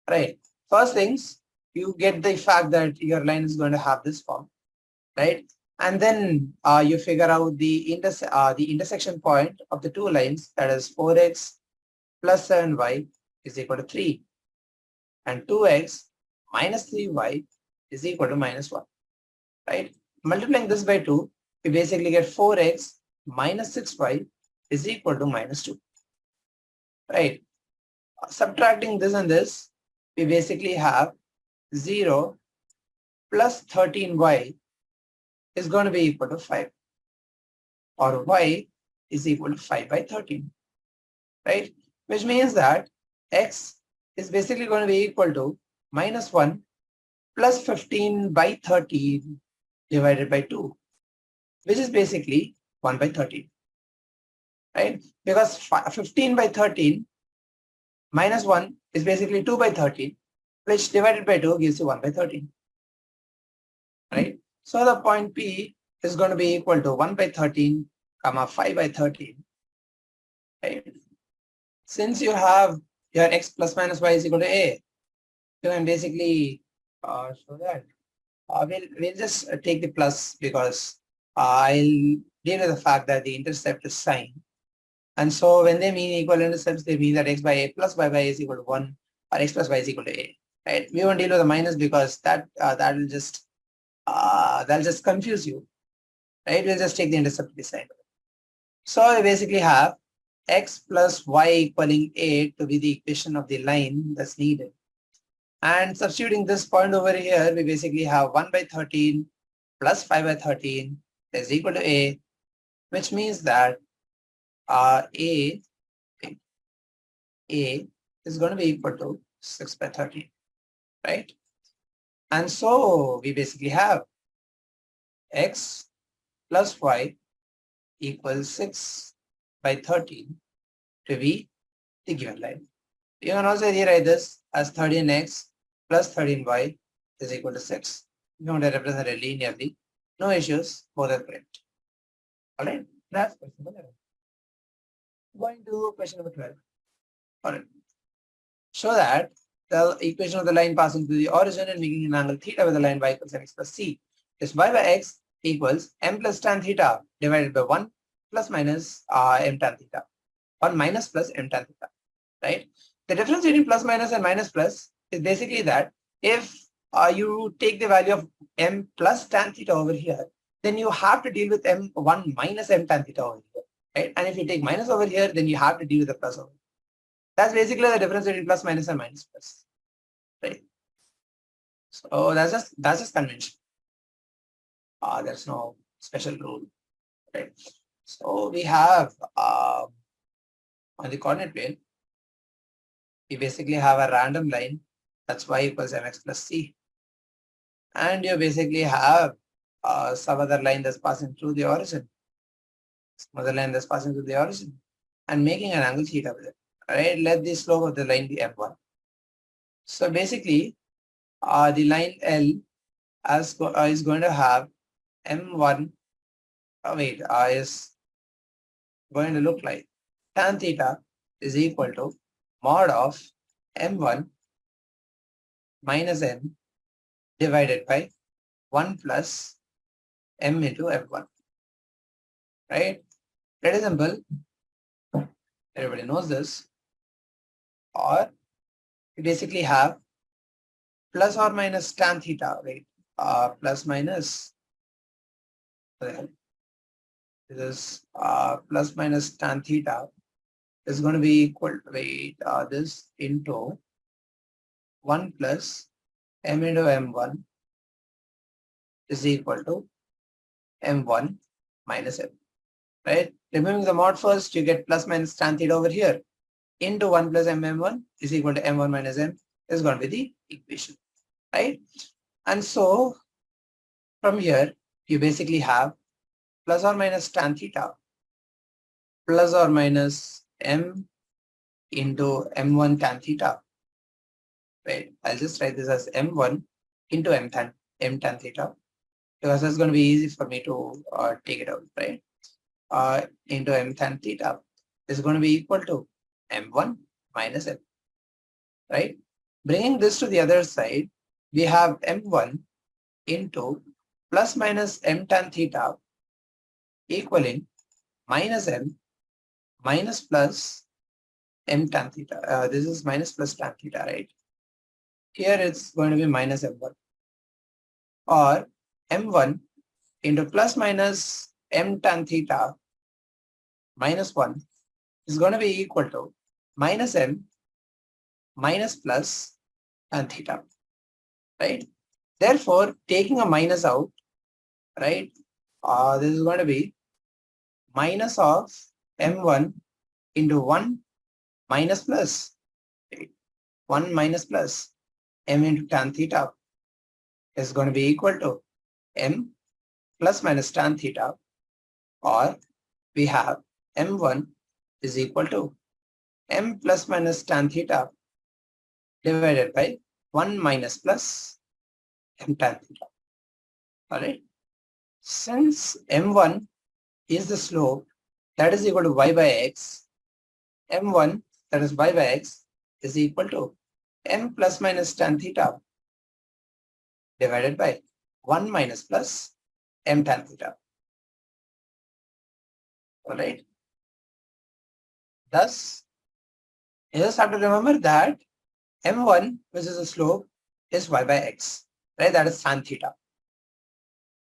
right? First things, you get the fact that your line is going to have this form, right? And then you figure out the intersection point of the two lines, that is 4x plus 7y is equal to 3, and 2x minus 3y is equal to minus 1, right? Multiplying this by 2, we basically get 4x minus 6y is equal to minus 2, right? Subtracting this and this, we basically have 0 plus 13y is going to be equal to 5, or y is equal to 5 by 13, right? Which means that x is basically going to be equal to minus 1 plus 15 by 13 divided by 2, which is basically 1 by 13. right? Because 15 by 13 minus 1 is basically 2 by 13, which divided by 2 gives you 1 by 13, right? So the point P is going to be equal to 1 by 13, comma 5 by 13, right? Since you have your x plus minus y is equal to a, you can basically show that. We'll just take the plus because I'll deal with the fact that the intercept is sign. And so when they mean equal intercepts, they mean that x by a plus y by a is equal to 1 or x plus y is equal to a, right? We won't deal with the minus because that'll just confuse you, right? We'll just take the intercept to the side. So we basically have x plus y equaling a to be the equation of the line that's needed. And substituting this point over here, we basically have 1 by 13 plus 5 by 13 is equal to a, which means that a is going to be equal to 6 by 13, right? And so we basically have x plus y equals 6 by 13 to be the given line. You can also rewrite this as 13x plus 13y is equal to 6. You want to represent it linearly. No issues, both are correct. All right, that's question number 11. Going to question number 12. All right. Show that the equation of the line passing through the origin and making an angle theta with the line y equals mx plus c is y by x equals m plus tan theta divided by 1 plus minus m tan theta. 1 minus plus m tan theta, right? The difference between plus minus and minus plus is basically that if you take the value of m plus tan theta over here, then you have to deal with m1 minus m tan theta over here, right? And if you take minus over here, then you have to deal with the plus over here. That's basically the difference between plus minus and minus plus, right? So that's just convention. There's no special rule, right? So we have on the coordinate plane, we basically have a random line that's y equals mx plus c, and you basically have some other line that's passing through the origin, and making an angle theta with it. Right, let the slope of the line be m1. So basically, the line L is going to have m1. Is going to look like tan theta is equal to mod of m1 minus m divided by 1 plus m into m1. Right? Pretty simple. Everybody knows this. Or we basically have plus or minus tan theta, right? Plus minus, this is plus minus tan theta is going to be equal to this into 1 plus m into m1 is equal to m1 minus m, right? Removing the mod first, you get plus minus tan theta over here into 1 plus m1 is equal to m1 minus m is going to be the equation, right? And so from here, you basically have plus or minus tan theta plus or minus m into m1 tan theta, right? I'll just write this as m1 into m tan theta because that's going to be easy for me to take it out, right? Into m tan theta is going to be equal to m1 minus m, right? Bringing this to the other side, we have m1 into plus minus m tan theta equaling minus m minus plus m tan theta. This is minus plus tan theta, right? Here it's going to be minus m1, or m1 into plus minus m tan theta minus 1 is going to be equal to minus m minus plus tan theta, right? Therefore, taking a minus out, right? This is going to be minus of m1 into 1 minus plus, right? 1 minus plus m into tan theta is going to be equal to m plus minus tan theta, or we have m1 is equal to m plus minus tan theta divided by 1 minus plus m tan theta. Alright. Since m1 is the slope that is equal to y by x, m1 that is y by x is equal to m plus minus tan theta divided by 1 minus plus m tan theta. Alright. Thus, you just have to remember that m1, which is the slope, is y by x, right? That is tan theta,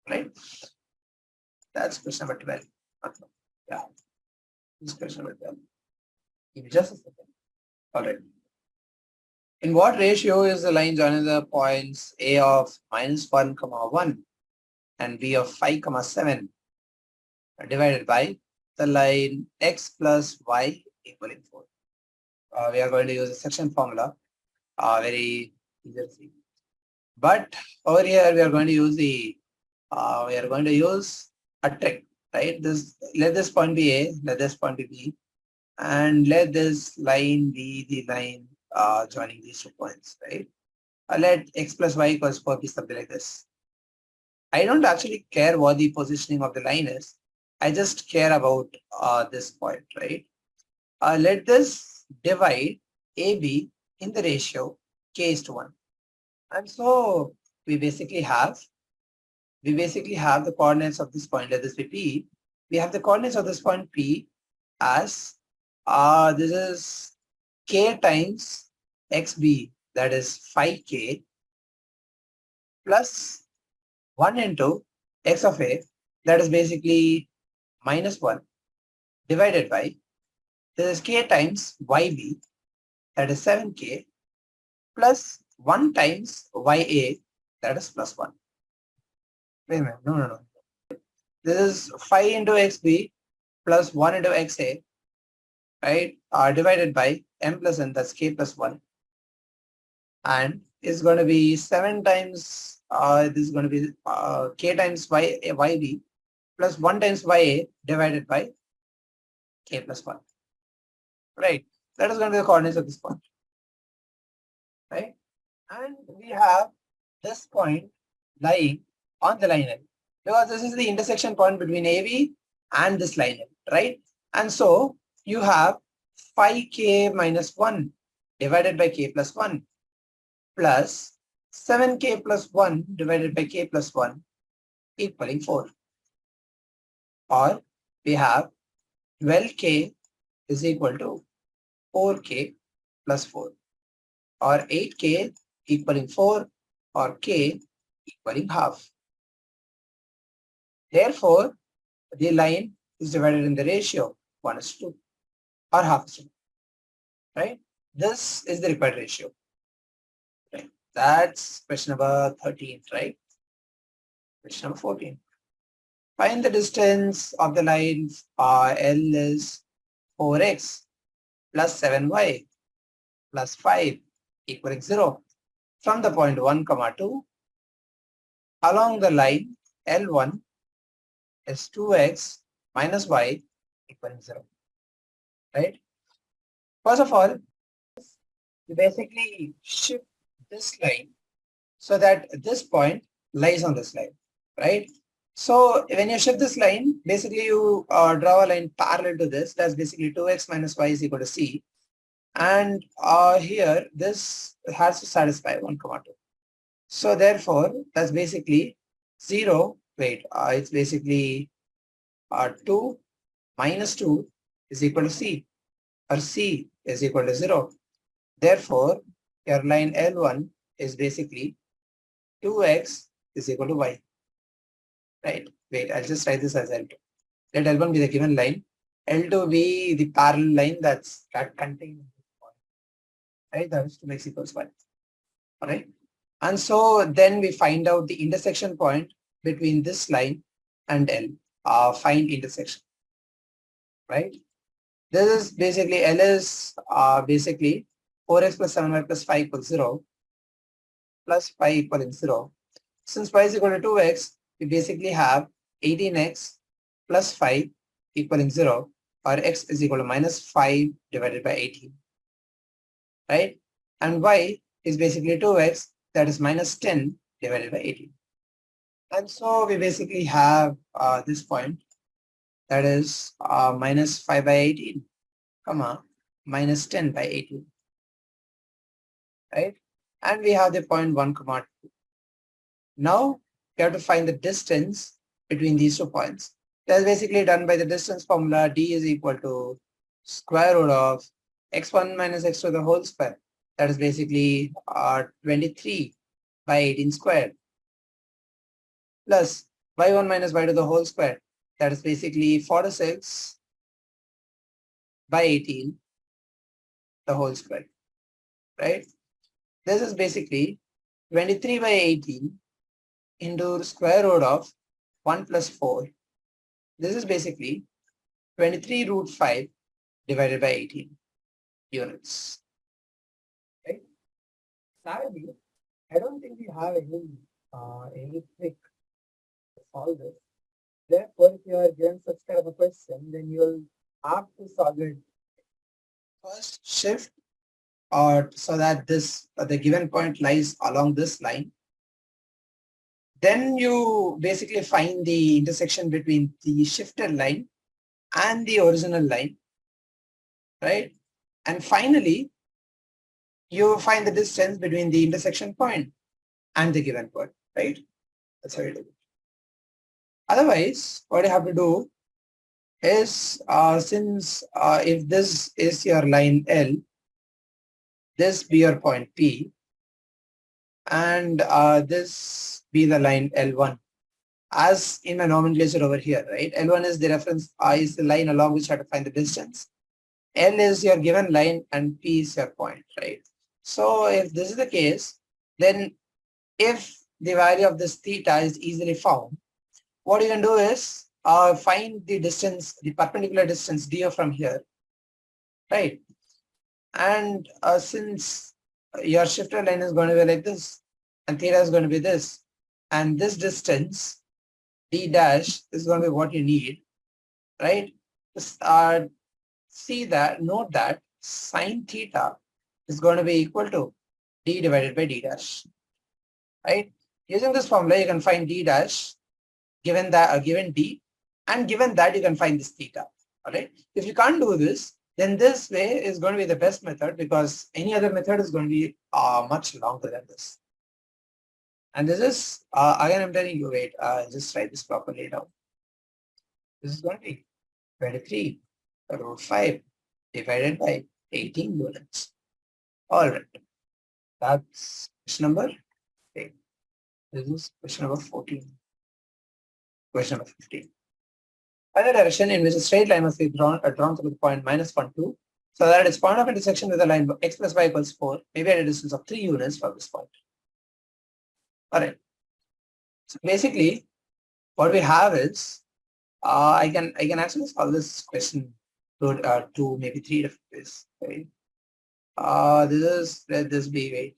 right? That's question number 12. Yeah, this is question number 12. Give me just a second. All right. In what ratio is the line joining the points A of -1, 1 and B of 5, 7 divided by the line x plus y equaling 4? We are going to use a section formula, very easy to see. But over here we are going to use a trick, right? Let this point be A, let this point be B, and let this line be the line joining these 2 points, right? Let x plus y equals 4 be something like this. I don't actually care what the positioning of the line is. I just care about this point, right? Let this divide AB in the ratio k:1. And so we basically have the coordinates of this point. Let this be P. We have the coordinates of this point P as this is k times xb, that is 5k, plus 1 into x of a, that is basically -1, divided by this is k times yb, that is 7k, plus 1 times ya, that is +1. Wait a minute, no. This is 5 into xb plus 1 into xa, right, divided by m plus n, that's k plus 1, and is going to be 7 times, this is going to be k times yb plus 1 times ya divided by k plus 1, right? That is going to be the coordinates of this point, right? And we have this point lying on the line L, because this is the intersection point between AB and this line L, right? And so you have 5k minus 1 divided by k plus 1 plus 7k plus 1 divided by k plus 1 equaling 4. Or we have 12k is equal to 4k plus 4, or 8k equaling 4, or k equaling half. Therefore, the line is divided in the ratio 1:2 or half is 2, right? This is the required ratio. Right? That's question number 13, right? Question number 14. Find the distance of the line L is 4x plus 7y plus 5 equaling 0 from the point 1, 2 along the line L1 is 2x minus y equaling 0, right? First of all, you basically shift this line so that this point lies on this line, right? So when you shift this line, basically you draw a line parallel to this. That's basically 2x minus y is equal to c. And here this has to satisfy 1, 2. So therefore, that's basically 0. It's basically 2 minus 2 is equal to c, or c is equal to 0. Therefore, your line L1 is basically 2x is equal to y. Right? Wait, I'll just write this as L2. Let L1 be the given line, L2 be the parallel line that contains this point. Right? That is 2x equals y. Alright. And so then we find out the intersection point between this line and L. Find intersection. Right? This is basically L is basically 4x plus 7y plus 5 equals 0 plus 5 equaling 0. Since y is equal to 2x, we basically have 18x plus 5 equaling 0, or x is equal to minus 5 divided by 18, right? And y is basically 2x, that is minus 10 divided by 18. And so we basically have this point, that is minus 5 by 18, comma, minus 10 by 18, right? And we have the point 1, comma 2. Now we have to find the distance between these 2 points. That's basically done by the distance formula. D is equal to square root of x1 minus x2 to the whole square. That is basically 23 by 18 squared, plus y1 minus y2 to the whole square. That is basically 46 by 18 the whole square, right? This is basically 23 by 18 into the square root of 1 plus 4. This is basically 23 root 5 divided by 18 units. Right? Sadly, I don't think we have any trick to solve this. Therefore, if you are given such kind of a question, then you'll have to solve it. First, shift so that the given point lies along this line. Then you basically find the intersection between the shifted line and the original line, right? And finally, you find the distance between the intersection point and the given point, right? That's how you do it. Otherwise, what you have to do is, since if this is your line L, this be your point P, and this be the line L1, as in a nomenclature over here, right? L1 is the reference, is the line along which you have to find the distance. L is your given line and P is your point, right? So if this is the case, then if the value of this theta is easily found, what you can do is find the distance, the perpendicular distance dr from here, right? And since your shifted line is going to be like this, and theta is going to be this, and this distance d dash is going to be what you need, right? Just see that, note that sine theta is going to be equal to d divided by d dash, right? Using this formula, you can find d dash given that given d, and given that you can find this theta. All right. If you can't do this, then this way is going to be the best method, because any other method is going to be much longer than this. And this is again, I'm telling you, wait, just write this properly down. This is going to be 23 root 5 divided by 18 units. All right. That's question number 8. This is question number 14. Question number 15. Find a direction in which a straight line must be drawn through the point minus 1, 2, so that its point of intersection with the line x plus y equals 4 may be at a distance of 3 units from this point. All right. So basically, what we have is, I can actually solve this question to 2, maybe 3 different ways. Right? Let this be, wait,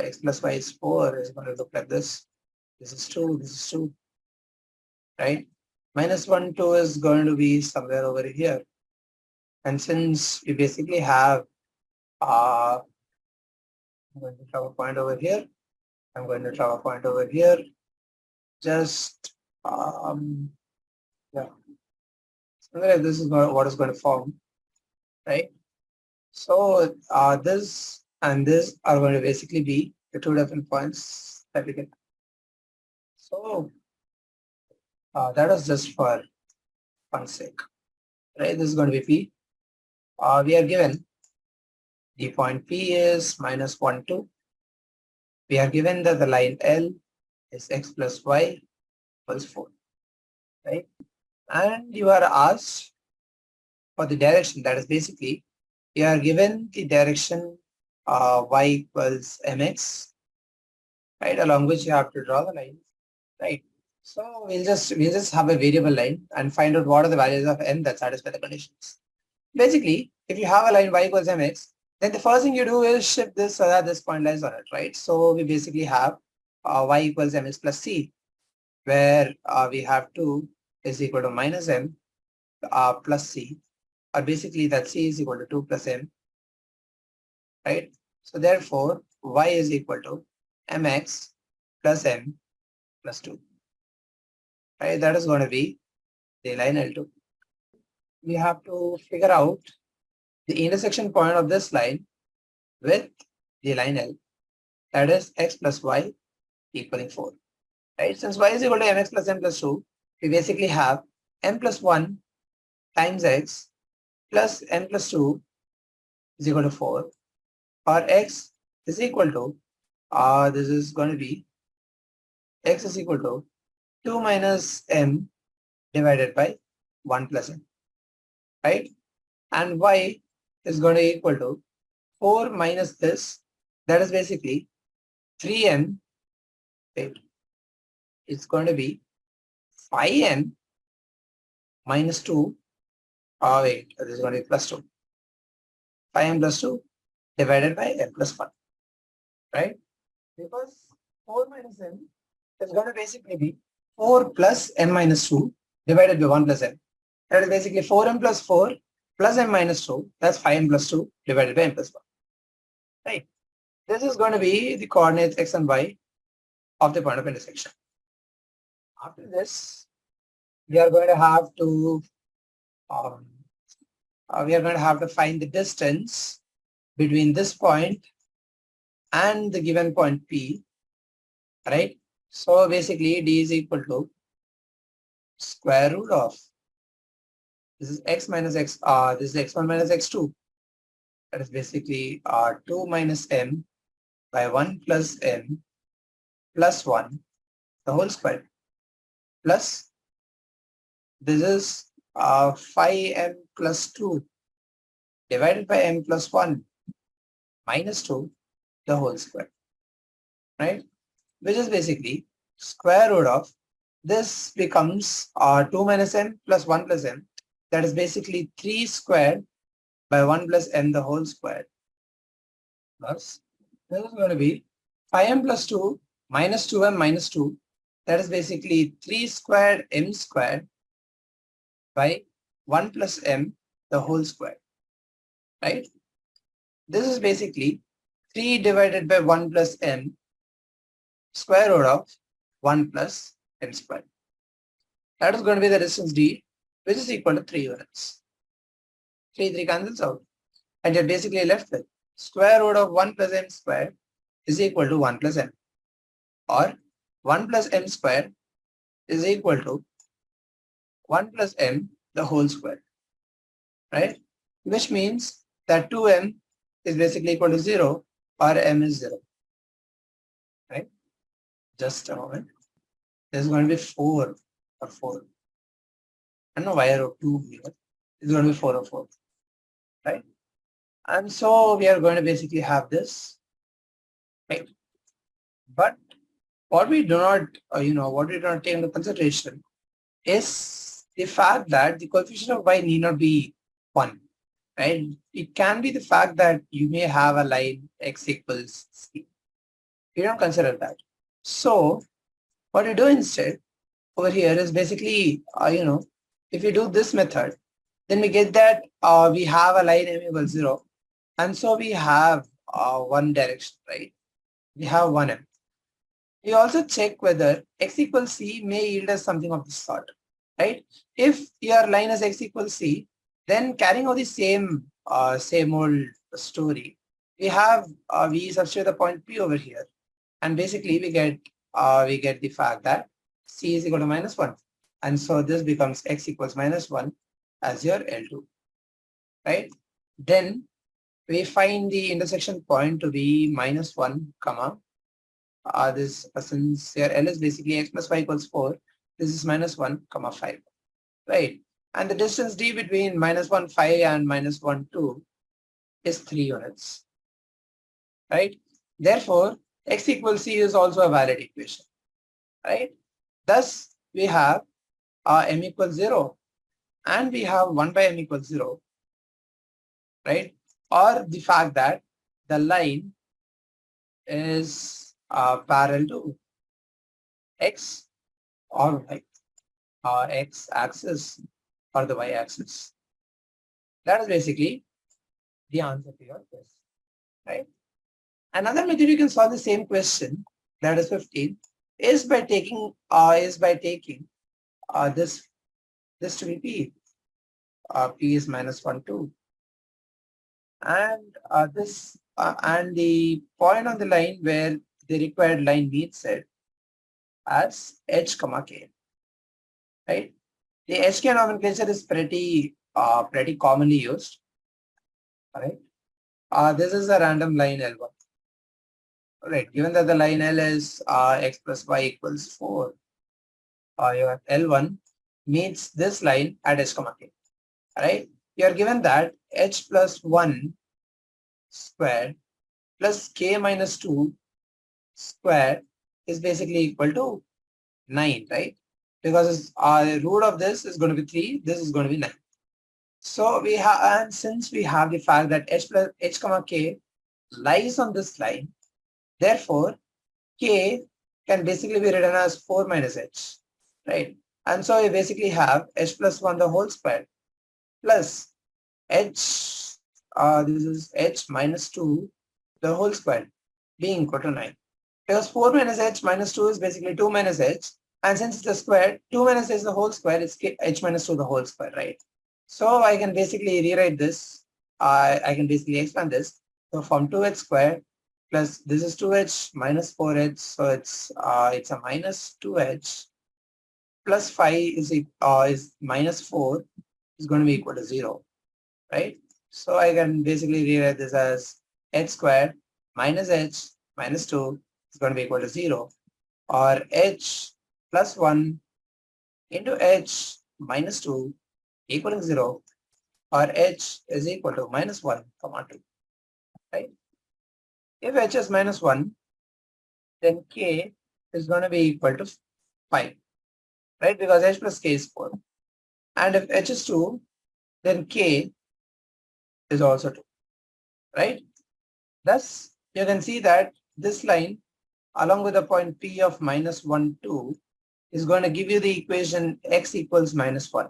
x plus y is 4 is going to look like this. This is 2, this is 2, right? Minus 1, 2 is going to be somewhere over here. And since we basically have, I'm going to draw a point over here. I'm going to draw a point over here. Just, yeah. So this is what is going to form, right? So this and this are going to basically be the 2 different points that we get. So that was just for fun's sake, right? This is going to be P. We are given the point P is minus 1, 2. We are given that the line L is x plus y equals 4, right? And you are asked for the direction. That is basically, you are given the direction y equals mx, right? Along which you have to draw the line, right? So we'll just have a variable line and find out what are the values of m that satisfy the conditions. Basically, if you have a line y equals mx, then the first thing you do is shift this so that this point lies on it, right? So we basically have y equals mx plus c, where we have 2 is equal to minus m plus c. or basically that c is equal to 2 plus m, right? So therefore, y is equal to mx plus m plus 2, right? That is going to be the line L2. We have to figure out the intersection point of this line with the line L, that is x plus y equaling 4, right? Since y is equal to mx plus m plus 2, we basically have m plus 1 times x plus m plus 2 is equal to 4, or x is equal to, this is going to be x is equal to 2 minus m divided by 1 plus m, right? And y is going to equal to 4 minus this, that is basically 3m, right? It's going to be 5m minus 2, wait, this is going to be plus 2. 5m plus 2 divided by m plus 1, right? Because 4 minus m is going to basically be 4 plus m minus 2 divided by 1 plus m. That is basically 4m plus 4 plus m minus 2, that's 5m plus 2 divided by m plus 1, right? This is going to be the coordinates x and y of the point of intersection. After this, we are going to have to find the distance between this point and the given point P, right? So basically D is equal to square root of, this is x minus x, this is x1 minus x2. That is basically 2 minus m by 1 plus m plus 1, the whole square, plus this is 5m plus 2 divided by m plus 1 minus 2, the whole square, right? Which is basically square root of, this becomes 2 minus m plus 1 plus m, that is basically 3 squared by 1 plus m, the whole square, plus this is going to be 5m plus 2 minus 2m minus 2, that is basically 3 squared m squared by 1 plus m, the whole square, right? This is basically 3 divided by 1 plus m square root of 1 plus m squared. That is going to be the distance d, which is equal to 3 units. 3 cancels out, and you're basically left with square root of 1 plus m squared is equal to 1 plus m, or 1 plus m squared is equal to 1 plus m, the whole square, right? Which means that 2m is basically equal to 0, or m is 0, right? Just a moment. There's going to be 4 or 4. I don't know why I wrote 2 here. It's going to be 4 or 4, right? And so we are going to basically have this, right? But what we do not, what we do not take into consideration is the fact that the coefficient of y need not be 1, right? It can be the fact that you may have a line x equals c. We don't consider that. So what we do instead over here is basically, if we do this method, then we get that we have a line m equals 0, and so we have one direction, right? We have 1m. We also check whether x equals c may yield us something of this sort, right? If your line is x equals c, then carrying out the same old story, we substitute the point P over here, and basically we get the fact that c is equal to minus 1, and so this becomes x equals minus 1 as your L2, right? Then we find the intersection point to be minus 1 comma this, since here L is basically x plus y equals 4, this is minus 1 comma 5, right? And the distance d between minus 1 5 and minus 1 2 is 3 units, right? Therefore x equals c is also a valid equation, right? Thus we have m equals 0, and we have 1 by m equals 0, right? Or the fact that the line is parallel to x or y, x axis or the y axis. That is basically the answer to your question, right? Another method you can solve the same question, that is 15, is by taking this to be p. P is minus 1, 2. And and the point on the line where the required line meets it as h comma k, right? The HK nomenclature is pretty commonly used, right? This is a random line L1, right? Given that the line L is x plus y equals 4, your L1 meets this line at h comma k, right? You are given that h plus 1 squared plus k minus 2 squared is basically equal to 9, right? Because the root of this is going to be 3, this is going to be 9. So we have, and since we have the fact that h comma k lies on this line, therefore k can basically be written as 4 minus h, right? And so we basically have h plus 1 the whole square plus h, this is h minus 2 the whole square being equal to 9. Because 4 minus h minus 2 is basically 2 minus h, and since it's a square, 2 minus h the whole square is h minus 2 the whole square, right? So I can basically rewrite this. I can basically expand this. So from 2h squared plus this is 2h minus 4h, so it's a minus 2h plus 5 is minus 4 is going to be equal to 0, right? So I can basically rewrite this as h squared minus h minus 2 is going to be equal to 0, or h plus 1 into h minus 2 equaling 0, or h is equal to minus 1 comma 2, right? If h is minus 1, then k is going to be equal to 5, right? Because h plus k is 4. And if h is 2, then k is also 2, right? Thus, you can see that this line along with the point p of minus 1, 2 is going to give you the equation x equals minus 1.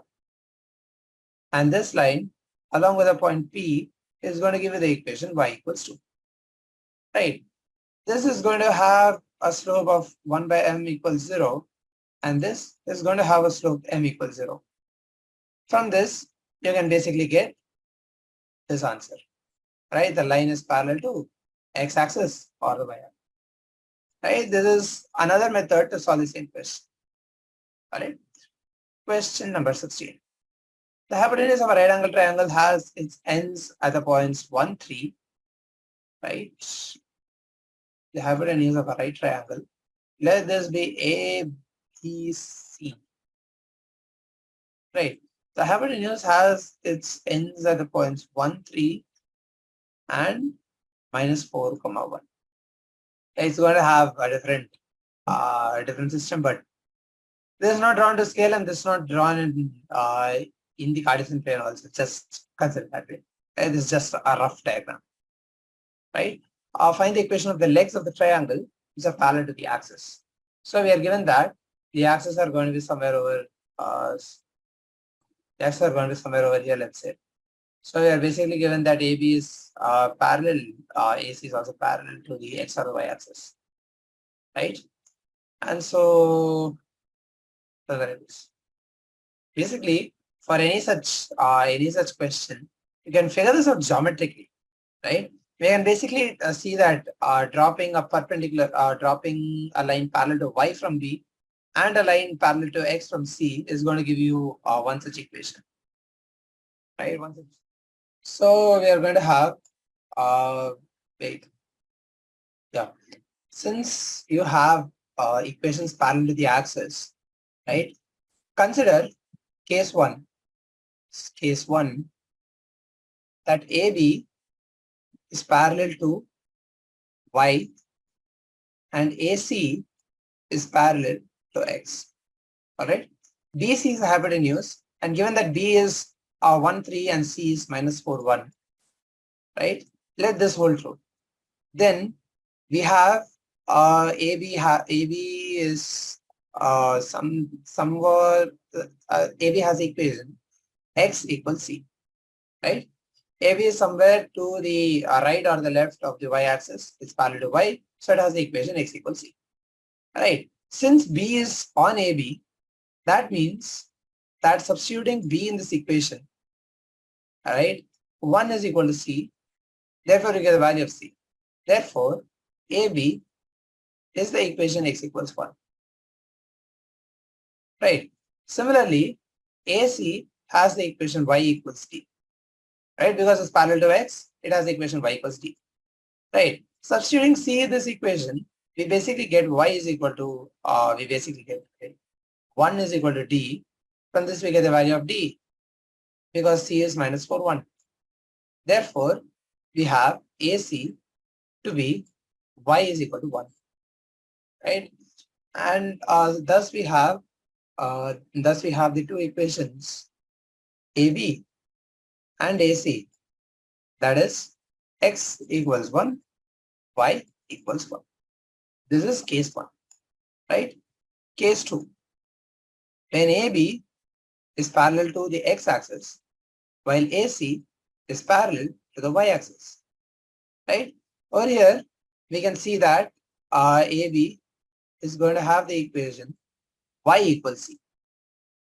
And this line along with the point p is going to give you the equation y equals 2, right? This is going to have a slope of 1 by m equals 0, and this is going to have a slope m equals 0. From this, you can basically get this answer, right? The line is parallel to x-axis or the y-axis, right? This is another method to solve the same question. All right. Question number 16. The hypotenuse of a right angle triangle has its ends at the points 1, 3, right? The hypotenuse of a right triangle. Let this be A, B, C, right? The hypotenuse has its ends at the points 1, 3, and minus 4, comma 1. It's going to have a different system, but this is not drawn to scale and this is not drawn in the Cartesian plane also. Just consider that way. This is just a rough diagram, right? Find the equation of the legs of the triangle which are parallel to the axis. So we are given that the axes are going to be somewhere over here, let's say. So we are basically given that AB is parallel, AC is also parallel to the x or the y axis, right? And so there it is. Basically, for any such question, you can figure this out geometrically, right? We can basically see that dropping a line parallel to y from B and a line parallel to x from C is going to give you one such equation, right? So we are going to have since you have equations parallel to the axis, right? Consider case one that AB is parallel to y and AC is parallel to x. All right. BC is the hypotenuse, and given that B is 1, 3 and C is minus 4, 1, right? Let this hold true. Then we have AB is somewhere AB has equation x equals C. right? AB is somewhere to the right or the left of the y-axis. It's parallel to y, so it has the equation x equals c. Right? Since B is on AB, that means that substituting B in this equation, right, 1 is equal to C. Therefore, you get the value of C. Therefore, AB is the equation x equals 1. Right? Similarly, AC has the equation y equals d. Right? Because it's parallel to x, it has the equation y equals d. Right? Substituting C in this equation, we basically get y is equal to, we basically get 1 is equal to d. From this, we get the value of d because C is minus 4, 1. Therefore, we have AC to be y is equal to 1. Right? And thus we have the two equations AB and AC, that is x equals 1, y equals 1. This is case 1, right? Case 2, when AB is parallel to the x-axis, while AC is parallel to the y-axis, right? Over here, we can see that AB is going to have the equation y equals c,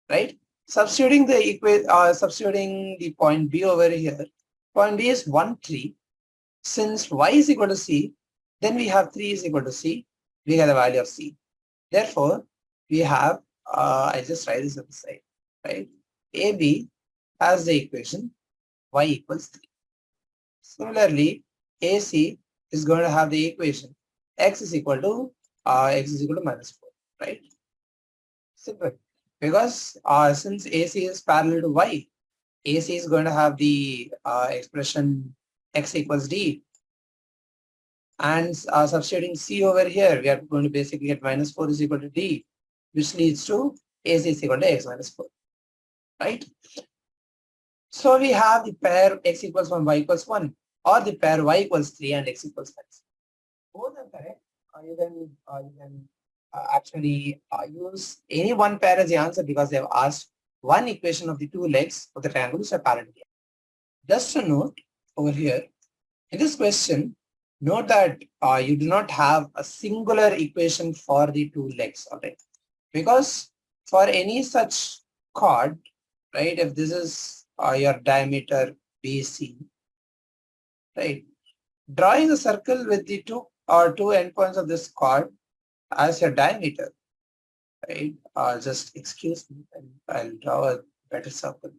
right? Substituting the point B over here, point B is 1, 3. Since y is equal to c, then we have 3 is equal to c. We get the value of c. Therefore, we have, I just write this on the side, right? AB has the equation y equals 3. Similarly, AC is going to have the equation x is equal to minus 4, right? Simple. Because since AC is parallel to y, AC is going to have the expression x equals d. And substituting C over here, we are going to basically get minus 4 is equal to d, which leads to AC is equal to x minus 4, right? So we have the pair x equals 1, y equals 1, or the pair y equals 3 and x equals 5. Both are correct. You can actually use any one pair as the answer because they have asked one equation of the two legs of the triangle which are parallel. Just a note over here, in this question, note that you do not have a singular equation for the two legs, alright? Because for any such chord, right, if this is your diameter BC, right, drawing a circle with the two endpoints of this chord as your diameter, right? Just excuse me, I'll draw a better circle.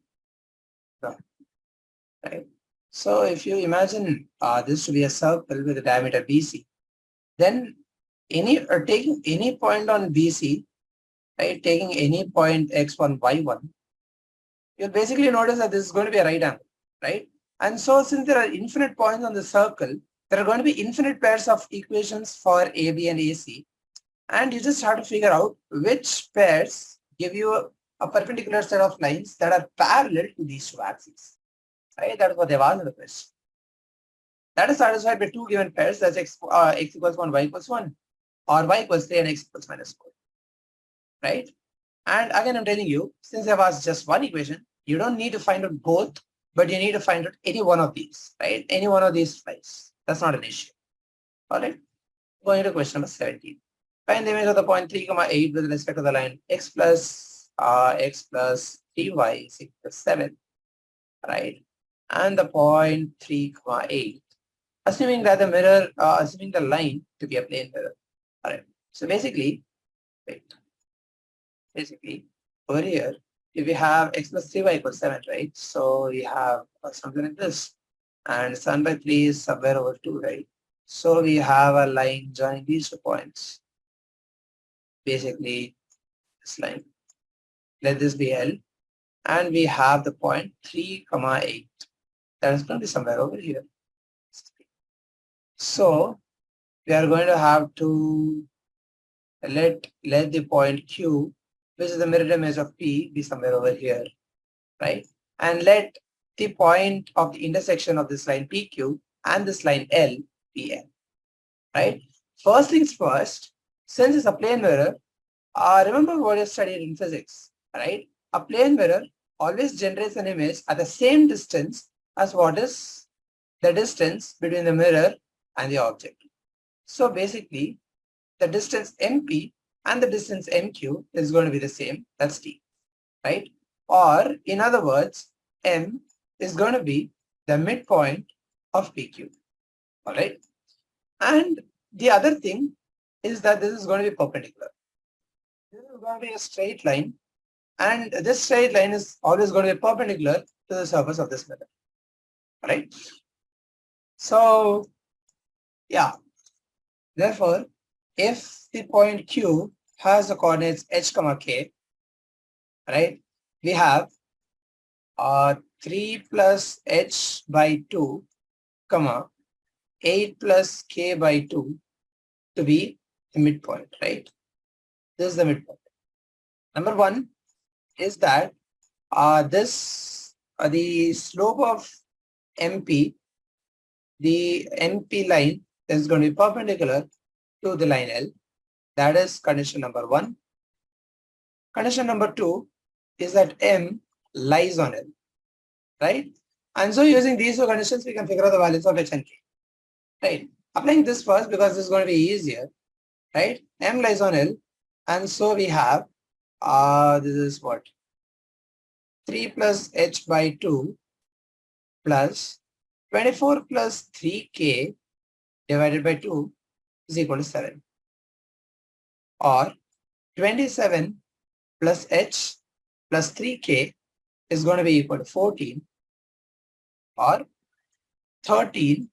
Right? So if you imagine this to be a circle with a diameter BC, then taking any point on BC, right, taking any point x1, y1, you'll basically notice that this is going to be a right angle, right? And so since there are infinite points on the circle, there are going to be infinite pairs of equations for AB and AC. And you just have to figure out which pairs give you a perpendicular set of lines that are parallel to these two axes. Right? That is what they've asked in the question. That is satisfied by two given pairs, that's x equals 1, y equals 1, or y equals 3 and x equals minus 4. Right? And again, I'm telling you, since I've asked just one equation, you don't need to find out both, but you need to find out any one of these, right? Any one of these lines. That's not an issue. All right. Going to question number 17. Find the image of the point 3, 8 with respect to the line x plus 3y is equal to 7, right? And the point 3, 8, assuming that the mirror, assuming the line to be a plane mirror. All right. So basically, over here, if we have x plus 3y equals 7, right? So we have something like this, and 7 by 3 is somewhere over 2, right? So we have a line joining these 2 points. Basically, this line. Let this be L, and we have the point 3, 8. That is going to be somewhere over here. So we are going to have to let the point Q, which is the mirror image of P, be somewhere over here, right? And let the point of the intersection of this line PQ and this line L be L, right? First things first, since it's a plane mirror, remember what you studied in physics, right? A plane mirror always generates an image at the same distance as what is the distance between the mirror and the object. So basically, the distance MP and the distance MQ is going to be the same. That's T, right? Or in other words, M is going to be the midpoint of PQ. All right. And the other thing is that this is going to be perpendicular. This is going to be a straight line, and this straight line is always going to be perpendicular to the surface of this mirror. All right. So yeah, therefore, if the point Q has the coordinates h comma k, right, we have 3 plus h by 2 comma 8 plus k by 2 to be the midpoint, right? This is the midpoint. Number one is that the slope of MP, the MP line is going to be perpendicular to the line L. That is condition number one. Condition number two is that M lies on L, right? And so using these two conditions, we can figure out the values of H and K, right? Applying this first because this is going to be easier, right? M lies on L, and so we have, this is what? 3 plus H by 2 plus 24 plus 3K divided by 2 is equal to 7. Or 27 plus H plus 3K is going to be equal to 14. Or 13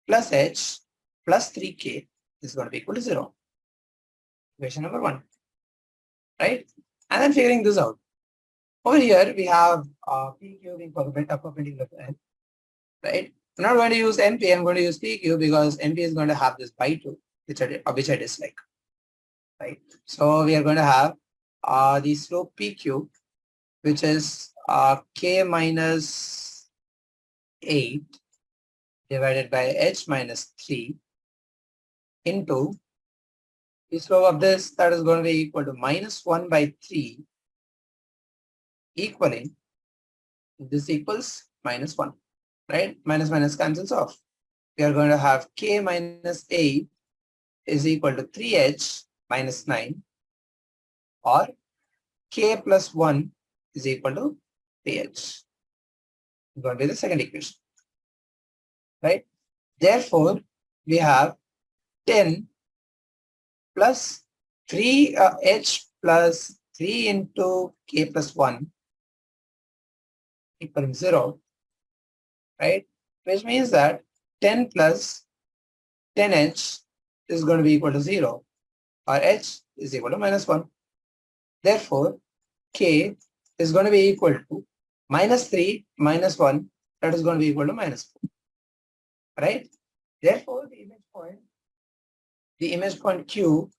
plus H plus 3K is going to be equal to 0. Equation number 1. Right? And then figuring this out. Over here we have PQ being perpendicular to N. Right? I'm not going to use MP, I'm going to use PQ because MP is going to have this by 2, which I dislike. Right? So we are going to have the slope PQ, which is K minus 8 divided by H minus 3 into the slope of this, that is going to be equal to minus 1 by 3 equaling, this equals minus 1, right? Minus minus cancels off. We are going to have K minus 8 is equal to 3H minus 9, or K plus 1 is equal to 3H. It's going to be the second equation, right? Therefore, we have 10 plus 3H plus 3 into K plus 1 equal 0, right? Which means that 10 plus 10H is going to be equal to 0, or H is equal to minus 1. Therefore, K is going to be equal to minus 3 minus 1, that is going to be equal to minus 4, right? Therefore, the image point Q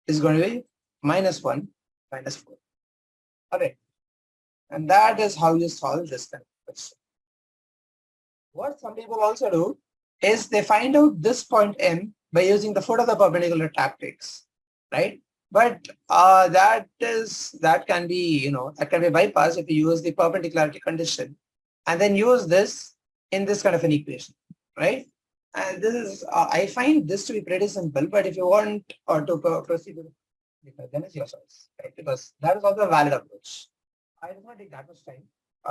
is going to be minus 1 minus 4. Okay. And that is how you solve this kind of question. What some people also do is they find out this point M by using the foot of the perpendicular tactics, right? But that can be bypassed if you use the perpendicularity condition and then use this in this kind of an equation, right? And this is I find this to be pretty simple, but if you want to proceed with it, then it's your choice, right? Because that is also a valid approach. I do not take that much time.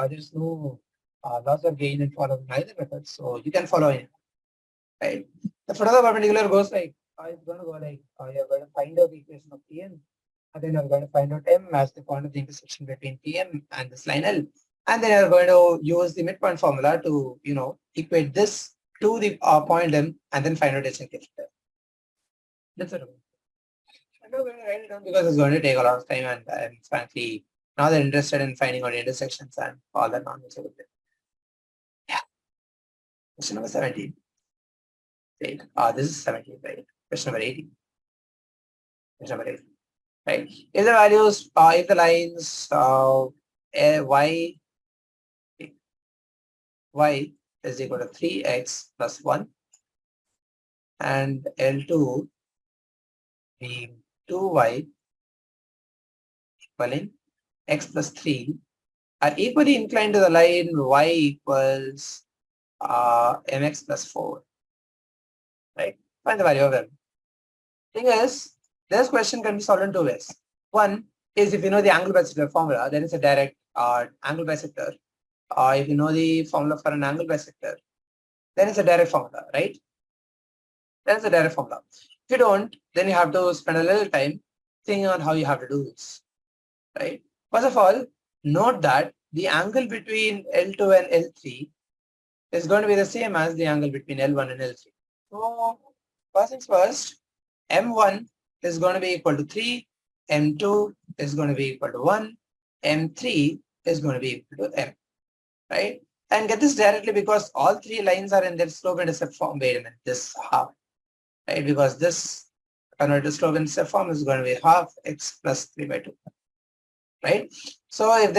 There's no loss of gain in following either method, so you can follow it. Right? The foot of the perpendicular goes like, it's going to go like, you're going to find out the equation of Pm, and then you're going to find out M as the point of the intersection between Pm and this line L, and then you're going to use the midpoint formula to, equate this to the point M, and then find out H and K. That's it. I'm not going to write it down because it's going to take a lot of time, and I'm frankly now they're interested in finding out intersections and all that nonsense. Yeah. Question number 17. Right. This is 17, right? Question number 18. Question number 18. Right. If the values, if the lines y is equal to 3x plus 1 and L2 being 2y equaling x plus 3, are equally inclined to the line y equals mx plus 4, right? Find the value of m. Thing is, this question can be solved in two ways. One is if you know the angle bisector formula, then it's a direct angle bisector. If you know the formula for an angle bisector, then it's a direct formula, right? That's a direct formula. If you don't, then you have to spend a little time thinking on how you have to do this, right? First of all, note that the angle between L2 and L3 is going to be the same as the angle between L1 and L3. So first things first, M1 is going to be equal to 3, M2 is going to be equal to 1, M3 is going to be equal to M, right? And get this directly because all three lines are in their slope-intercept form. Wait a minute, this half, right? Because this converted slope-intercept form is going to be half x plus 3 by 2, right? So if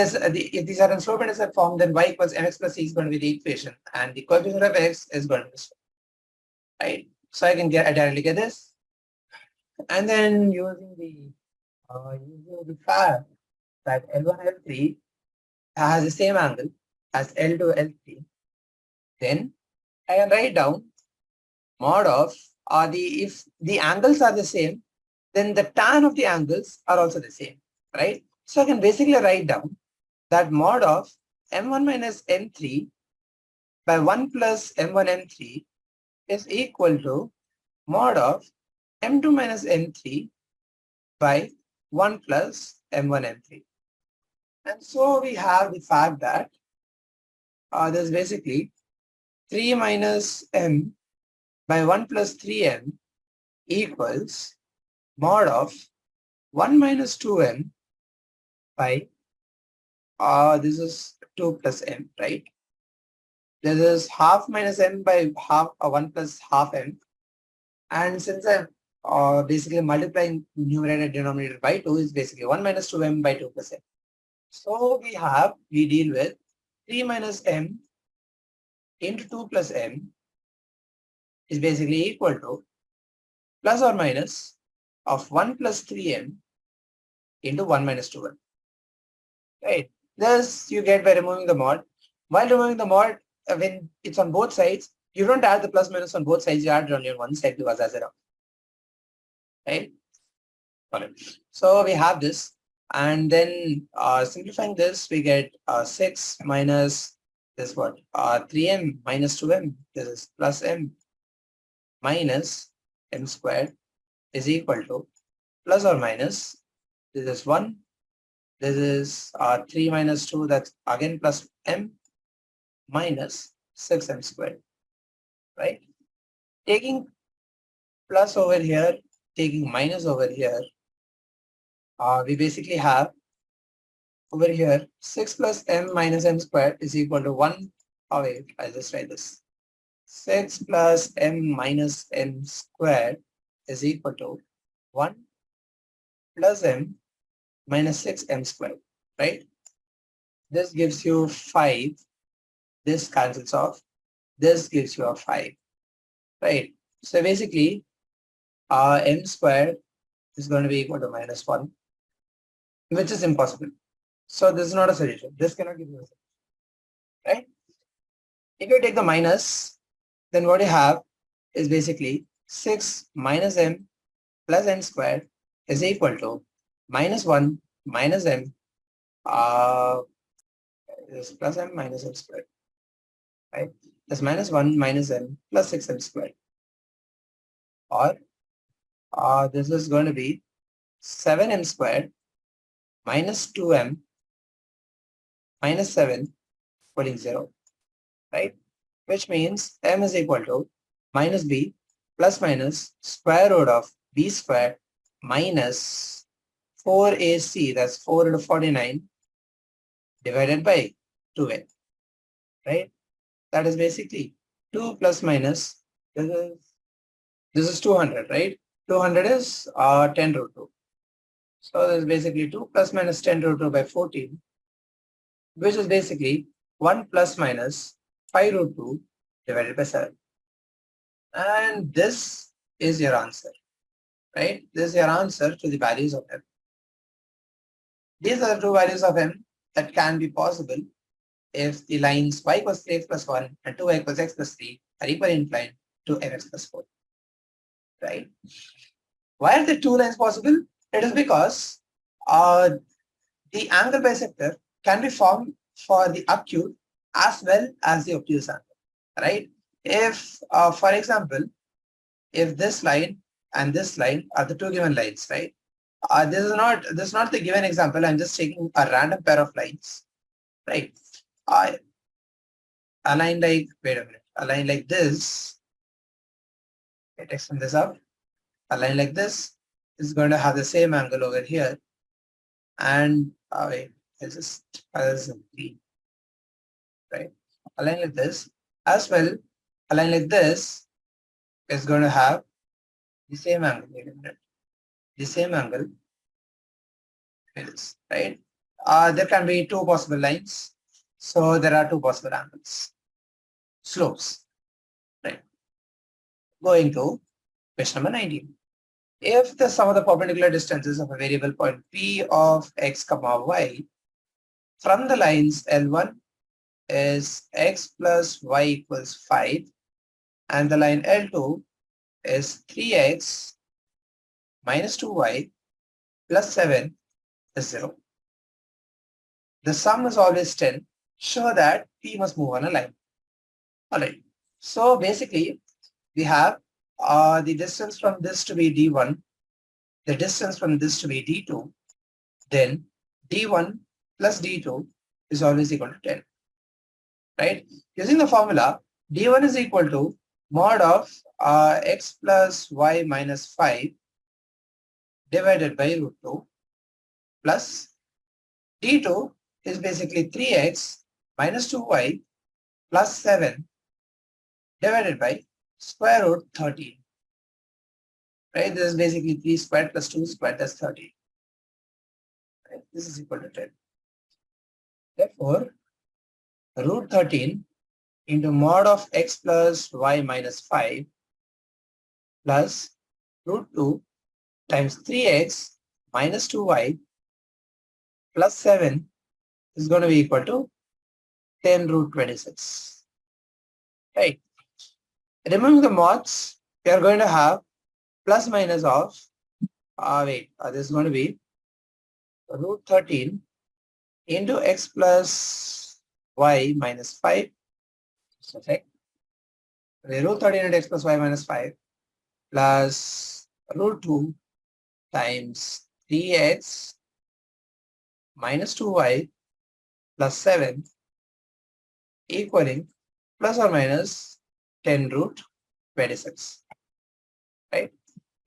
these are in slope-intercept form, then y equals mx plus c is going to be the equation, and the coefficient of x is going to be this, right? So I directly get this, and then using the fact that L1 L3 has the same angle as L2 L3, then I can write down mod of if the angles are the same, then the tan of the angles are also the same, right? So I can basically write down that mod of m1 minus m3 by 1 plus m1 m3 is equal to mod of m2 minus m3 by 1 plus m1 m3. And so we have the fact that there's basically 3 minus m by 1 plus 3m equals mod of 1 minus 2m by this is 2 plus m, right? This is half minus m by half 1 plus half m. And since I'm basically multiplying numerator and denominator by 2 is basically 1 minus 2m by 2 plus m. So we deal with 3 minus m into 2 plus m is basically equal to plus or minus of 1 plus 3m into 1 minus 2m, right? This you get by removing the mod. While removing the mod, when it's on both sides, you don't add the plus minus on both sides, you add it only on one side because that's it, right? So we have this, and then simplifying this, we get 6 minus this what? 3m minus 2m, this is plus m minus m squared is equal to plus or minus, this is 1, this is 3 minus 2, that's again plus m minus 6m squared, right? Taking plus over here, taking minus over here, we basically have over here 6 plus m minus m squared is equal to 1. Oh wait, I'll just write this. 6 plus m minus m squared is equal to 1 plus m minus 6m squared, right? This gives you 5. This cancels off. This gives you a 5, right? So basically, m squared is going to be equal to minus 1, which is impossible. So this is not a solution. This cannot give you a solution, right? If you take the minus, then what you have is basically 6 minus m plus m squared is equal to minus 1 minus m is plus m minus m squared, right? That's minus 1 minus m plus 6m squared. Or this is going to be 7m squared minus 2m minus 7 equaling 0, right? Which means m is equal to minus b plus minus square root of b squared minus 4ac, that's 4 into 49 divided by 2n, right? That is basically 2 plus minus, this is 200, right? 200 is 10 root 2. So this is basically 2 plus minus 10 root 2 by 14, which is basically 1 plus minus 5 root 2 divided by 7. And this is your answer, right? This is your answer to the values of m. These are the two values of m. that can be possible if the lines y equals 3x plus 1 and 2y equals x plus 3 are equally inclined to mx plus 4. Right? Why are the two lines possible? It is because the angle bisector can be formed for the acute as well as the obtuse angle. Right? If, for example, if this line and this line are the two given lines, right? This is not the given example. I'm just taking a random pair of lines, right? A line like, wait a minute, a line like this. Let's extend this out. A line like this is going to have the same angle over here, and wait, this is right. A line like this as well. A line like this is going to have the same angle. Wait a minute. The same angle. Right? There can be two possible lines. So there are two possible angles. Slopes. Right. Going to question number 19. If the sum of the perpendicular distances of a variable point P of x comma y from the lines L1 is x plus y equals 5 and the line L2 is 3x minus 2y plus 7 is 0. The sum is always 10. Show that P must move on a line. Alright. So basically, we have the distance from this to be D1, the distance from this to be D2, then D1 plus D2 is always equal to 10. Right? Using the formula, D1 is equal to mod of x plus y minus 5 divided by root 2 plus D2 is basically 3x minus 2y plus 7 divided by square root 13. Right? This is basically 3 squared plus 2 squared, that's 13. Right? This is equal to 10. Therefore, root 13 into mod of x plus y minus 5 plus root 2 times 3x minus 2y plus 7 is going to be equal to 10 root 26. Right. Removing the mods, we are going to have plus minus of, this is going to be root 13 into x plus y minus 5. So check. Root 13 into x plus y minus 5 plus root 2 times 3x minus 2y plus 7 equaling plus or minus 10 root 26. Right?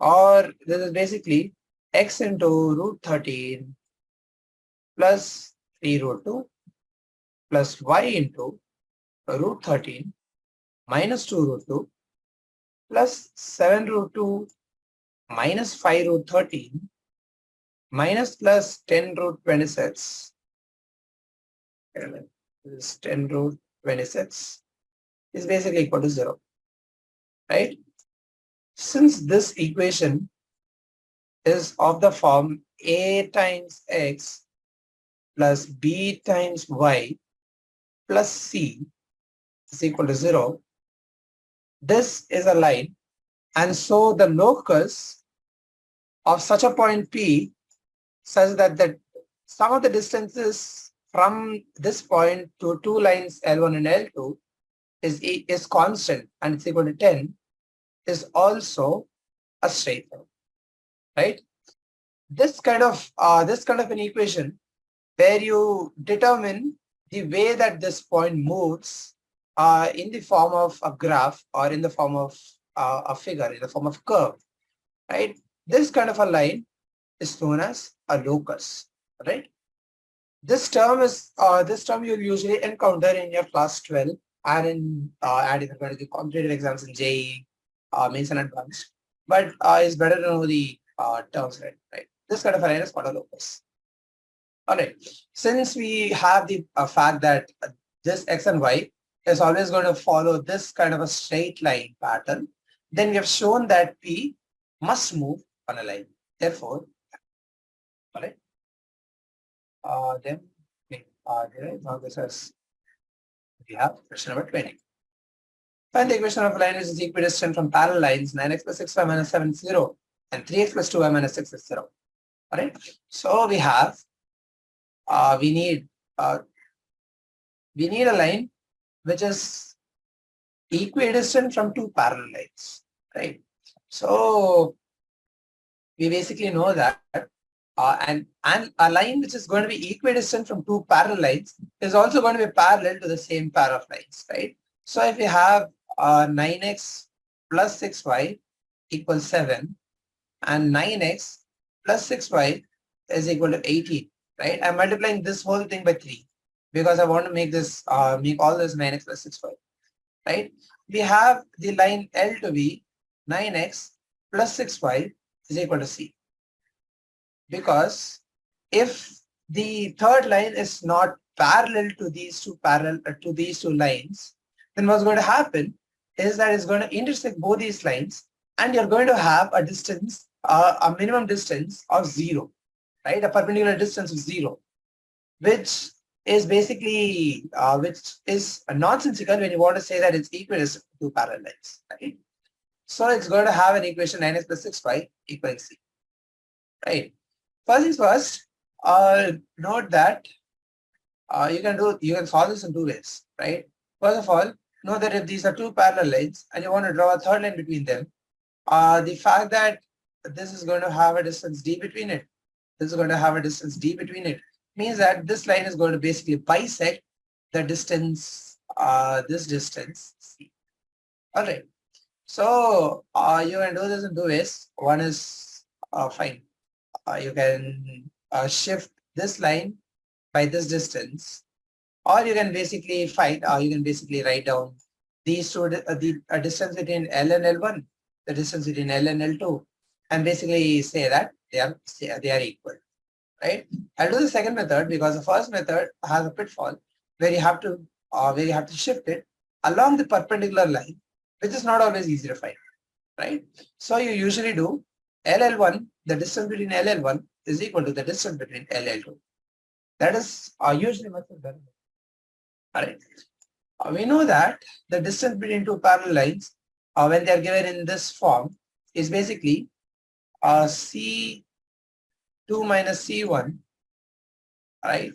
Or this is basically x into root 13 plus 3 root 2 plus y into root 13 minus 2 root 2 plus 7 root 2 minus 5 root 13 minus plus 10 root 26. This is 10 root 26 is basically equal to 0. Right? Since this equation is of the form a times x plus b times y plus c is equal to 0, this is a line, and so the locus of such a point P such that the sum of the distances from this point to two lines L1 and L2 is constant and it's equal to 10 is also a straight line. Right? This kind of an equation where you determine the way that this point moves in the form of a graph or in the form of a figure, in the form of curve. Right? This kind of a line is known as a locus. Right? This term you'll usually encounter in your class 12 and in the competitive exams in JEE, Mains and Advanced. But it's better to know the terms, right? This kind of a line is called a locus. All right. Since we have the fact that this x and y is always going to follow this kind of a straight line pattern, then we have shown that P must move on a line. Therefore, all right. Now this is, we have question number 20. Find the equation of a line which is equidistant from parallel lines 9x plus 6y minus 7 is 0 and 3x plus 2y minus 6 is 0. Alright. So we have we need a line which is equidistant from two parallel lines. Right. So we basically know that and a line which is going to be equidistant from two parallel lines is also going to be parallel to the same pair of lines, right? So if we have 9x plus 6y equals 7 and 9x plus 6y is equal to 18, right? I'm multiplying this whole thing by 3 because I want to make this make all this 9x plus 6y, right? We have the line L to be 9x plus 6y is equal to C. Because if the third line is not parallel to these two lines, then what's going to happen is that it's going to intersect both these lines, and you're going to have a distance, a minimum distance of 0, right? A perpendicular distance of 0, which is basically which is nonsensical when you want to say that it's equidistant to two parallel lines, right? So it's going to have an equation 9x plus 6y equaling C, right? First things first, note that you can solve this in two ways, right? First of all, know that if these are two parallel lines and you want to draw a third line between them, the fact that this is going to have a distance d between it, this is going to have a distance d between it, means that this line is going to basically bisect the distance, this distance c. All right. So you can do this in two ways. One is fine. You can shift this line by this distance, or you can basically write down these two, the distance between L and L1, the distance between L and L2, and basically say that they are equal, right? I'll do the second method because the first method has a pitfall where you have to shift it along the perpendicular line, which is not always easy to find, right? So you usually do LL1, the distance between LL1 is equal to the distance between LL2. That is usually much better. All right. We know that the distance between two parallel lines, when they are given in this form, is basically C2 minus C1, right?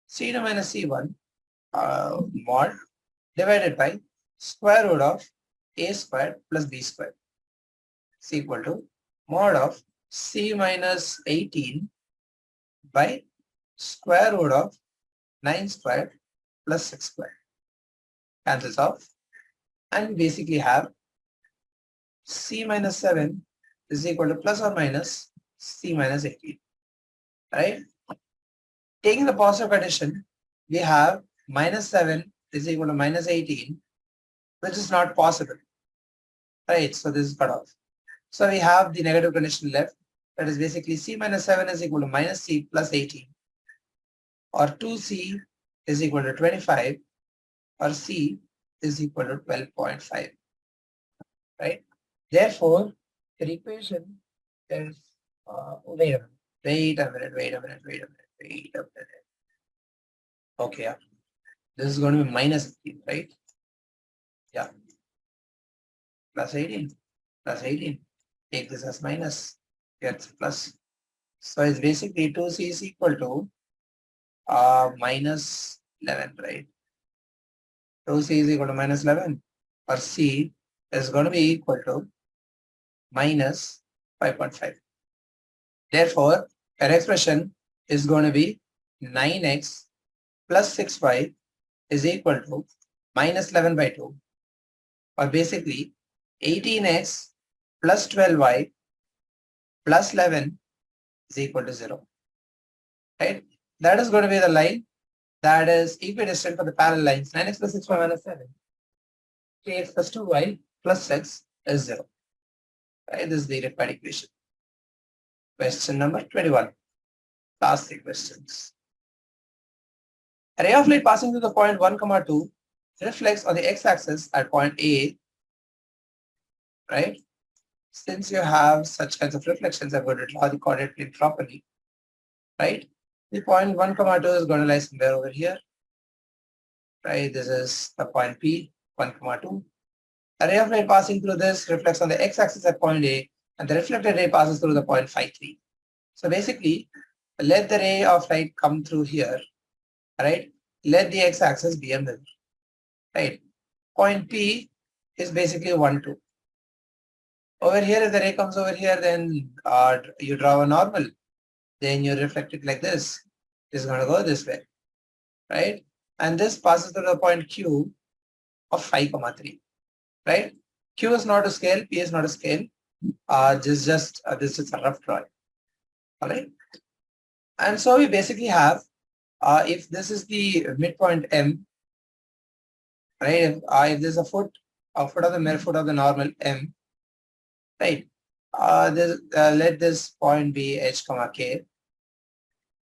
C2 minus C1 mod divided by square root of A squared plus B squared is equal to mod of C minus 18 by square root of 9 squared plus 6 squared. Cancels off, and we basically have C minus 7 is equal to plus or minus C minus 18, right? Taking the positive addition, we have minus 7 is equal to minus 18, which is not possible, right? So this is cut off. So we have the negative condition left. That is basically C minus 7 is equal to minus C plus 18, or 2C is equal to 25, or C is equal to 12.5, right? Therefore, the equation is, wait a minute. Okay, yeah. This is going to be minus 18, right? Yeah. Plus 18. Take this as minus, gets plus. So it's basically 2C is equal to minus 11, right? 2C is equal to minus 11, or C is going to be equal to minus 5.5. Therefore, our expression is going to be 9x plus 6y is equal to minus 11 by 2, or basically 18x plus 12y plus 11 is equal to 0, right? That is going to be the line that is equidistant for the parallel lines 9x plus 6y minus 7, kx plus 2y plus 6 is 0, right? This is the required equation. Question number 21. Last 3 questions. A ray of light passing through the point 1, 2 reflects on the x-axis at point A, right? Since you have such kinds of reflections, I'm going to draw the coordinate plane properly, right? The point 1, 2 is going to lie somewhere over here, right? This is the point P, 1, 2. The ray of light passing through this reflects on the x-axis at point A, and the reflected ray passes through the point phi 3. So basically, let the ray of light come through here, right? Let the x-axis be a mirror, right? Point P is basically 1, 2. Over here, if the ray comes over here, then you draw a normal. Then you reflect it like this. It's going to go this way, right? And this passes through the point Q of phi, 3, right? Q is not a scale, P is not a scale. This is a rough drawing, all right? And so we basically have, if this is the midpoint M, right? If there's a foot of the mirror, foot of the normal M, right? Let this point be h comma k,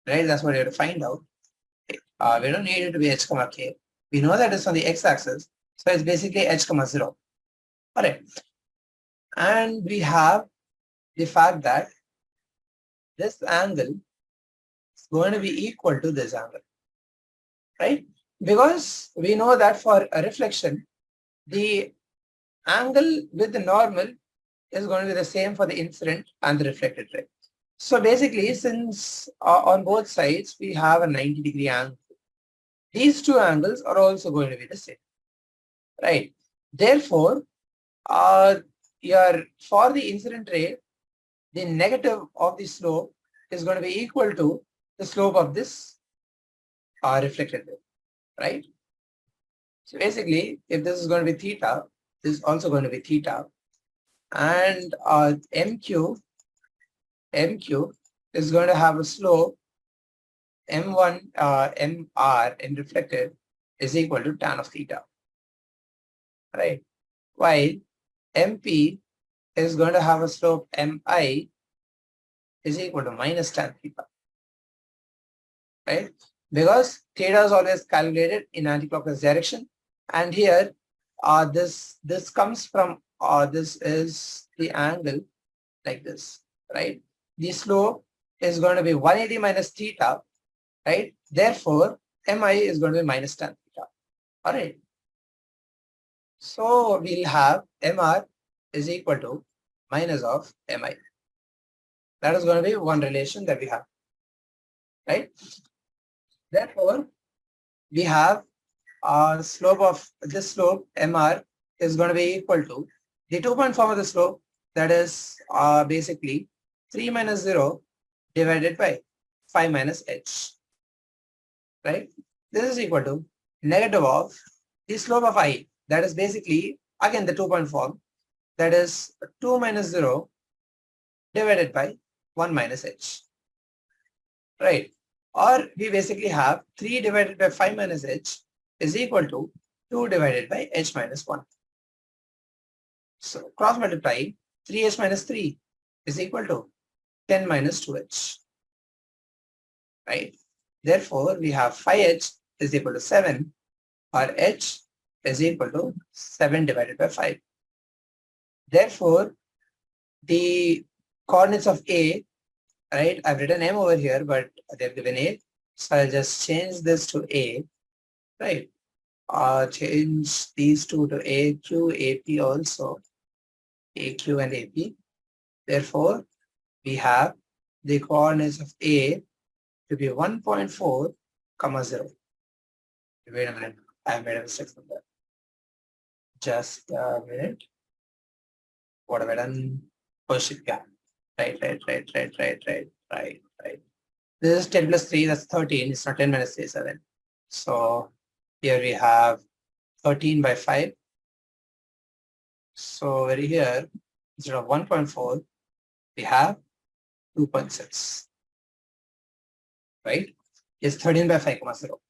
right? That's what you have to find out. We don't need it to be h comma k. We know that it's on the x-axis, so it's basically h comma 0. All right. And we have the fact that this angle is going to be equal to this angle, right? Because we know that for a reflection, the angle with the normal is going to be the same for the incident and the reflected ray. So basically, since on both sides we have a 90-degree angle, these two angles are also going to be the same, right? Therefore, for the incident ray, the negative of the slope is going to be equal to the slope of this reflected ray, right? So basically, if this is going to be theta, this is also going to be theta, and MQ is going to have a slope M1 MR in reflected is equal to tan of theta, right? While MP is going to have a slope MI is equal to minus tan theta, right? Because theta is always calculated in anti-clockwise direction, and here this comes from this is the angle like this, right? The slope is going to be 180 minus theta, right? Therefore, MI is going to be minus tan theta. All right. So we'll have MR is equal to minus of MI. That is going to be one relation that we have, right? Therefore, we have slope of this slope MR is going to be equal to the 2-point form of the slope, that is basically 3 minus 0 divided by 5 minus h, right? This is equal to negative of the slope of I, that is basically again the 2-point form, that is 2 minus 0 divided by 1 minus h, right? Or we basically have 3 divided by 5 minus h is equal to 2 divided by h minus 1. So cross multiply 3h minus 3 is equal to 10 minus 2h, right? Therefore, we have 5h is equal to 7, or h is equal to 7 divided by 5. Therefore, the coordinates of A, right? I've written M over here, but they've given A. So I'll just change this to A, right? Change these two to AQ, AP also, AQ and AP. Therefore, we have the coordinates of A to be 1.4, 0. Wait a minute, I made a mistake from there. Just a minute. What have I done? Oh shit, yeah. Right. This is 10 plus 3, that's 13. It's not 10 minus 3, 7. So here we have 13 by 5. So over here, instead of 1.4, we have 2.6. Right? It's 13 by 5, 0.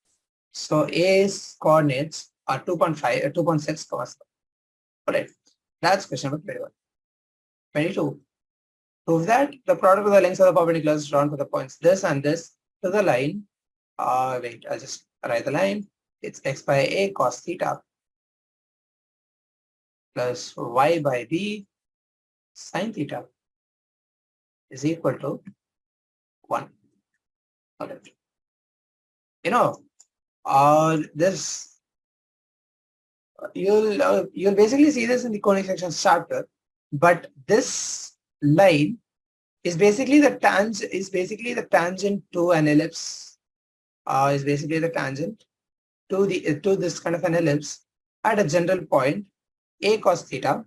So A's coordinates are 2.5, 2.6, 0. All right. That's question number 21. 22. Prove that the product of the lengths of the perpendiculars is drawn for the points this and this to the line. Wait, I'll just write the line. It's x by a cos theta plus y by b sin theta is equal to 1. Okay. This you'll basically see this in the conic sections chapter, but this line is basically the tangent to an ellipse. Is basically the tangent to this kind of an ellipse at a general point a cos theta,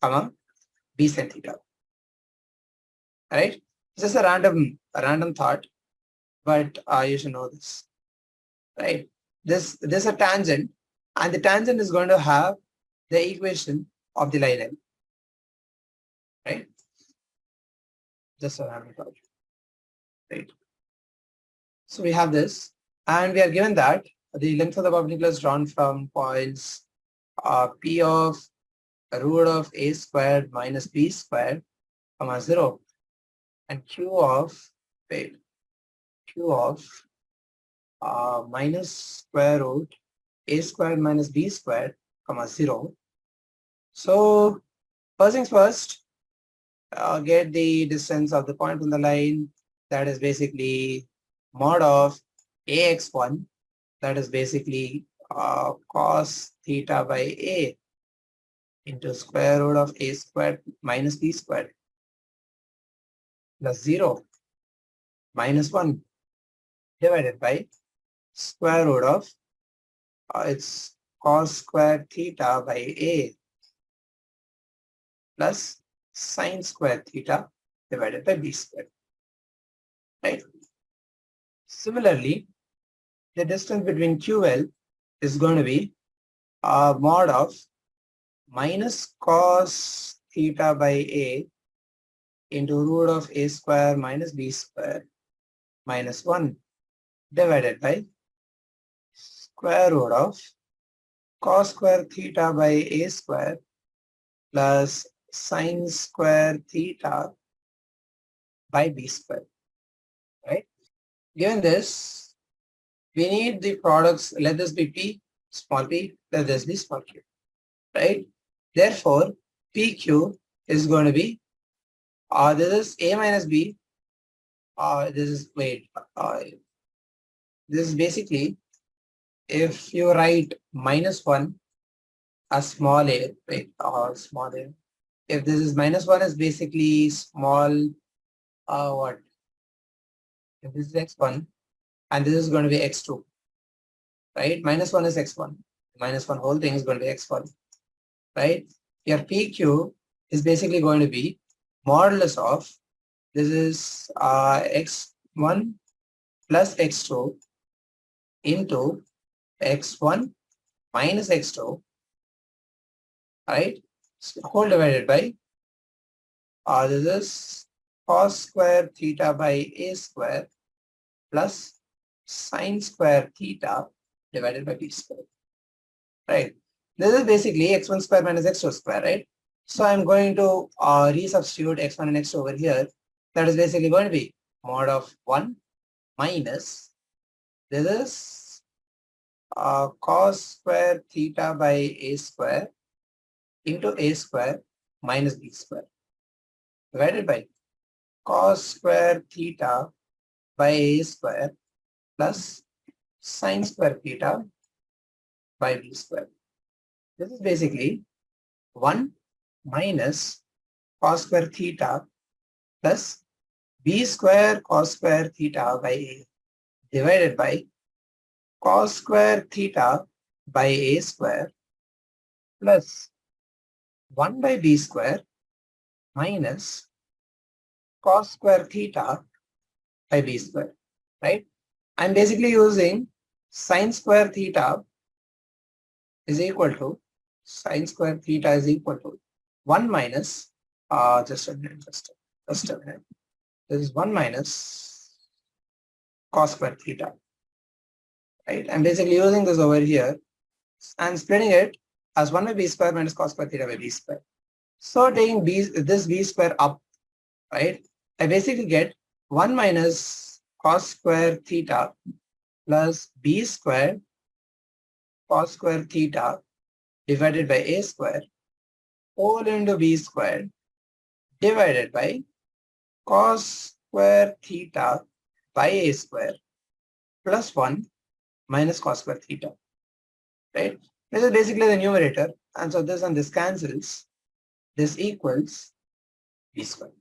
comma b sin theta. Right? Just a random thought, but you should know this. Right? This is a tangent, and the tangent is going to have the equation of the line L. Right? Just a random thought. Right? So we have this, and we are given that the length of the perpendicular is drawn from points p of root of a squared minus b squared, comma 0, and q of minus square root a squared minus b squared, comma 0. So first things first, get the distance of the point from the line. That is basically mod of ax1. That is basically cos theta by a into square root of a squared minus b squared plus 0 minus 1 divided by square root of it's cos square theta by a plus sine square theta divided by b squared. Right? Similarly, the distance between QL is going to be mod of minus cos theta by a into root of a square minus b square minus 1 divided by square root of cos square theta by a square plus sine square theta by b square. Right? Given this, we need the products. Let this be p, small p, let this be small q. Right? Therefore, PQ is going to be this is a minus b. This is basically, if you write minus 1 as small a, right, small a. If this is minus 1 is basically small what? If this is x1 and this is going to be x2, right? Minus 1 is x1. Minus 1 whole thing is going to be x1. Right? Your PQ is basically going to be modulus of this is x1 plus x2 into x1 minus x2, right? Whole divided by this is cos square theta by a square plus sine square theta divided by b square. Right? This is basically x1 square minus x2 square, right? So I'm going to resubstitute x1 and x2 over here. That is basically going to be mod of 1 minus this is cos square theta by a square into a square minus b square divided by cos square theta by a square plus sine square theta by b square. This is basically 1 minus cos square theta plus b square cos square theta by a divided by cos square theta by a square plus 1 by b square minus cos square theta by b square. Right? I'm basically using sine square theta is equal to 1 minus just a minute. This is 1 minus cos square theta. Right? I'm basically using this over here and splitting it as 1 by b square minus cos square theta by b square. So taking this b square up, right? I basically get 1 minus cos square theta plus b square cos square theta divided by a square whole into b squared divided by cos square theta by a square plus 1 minus cos square theta, right? This is basically the numerator, and so this and this cancels. This equals b square.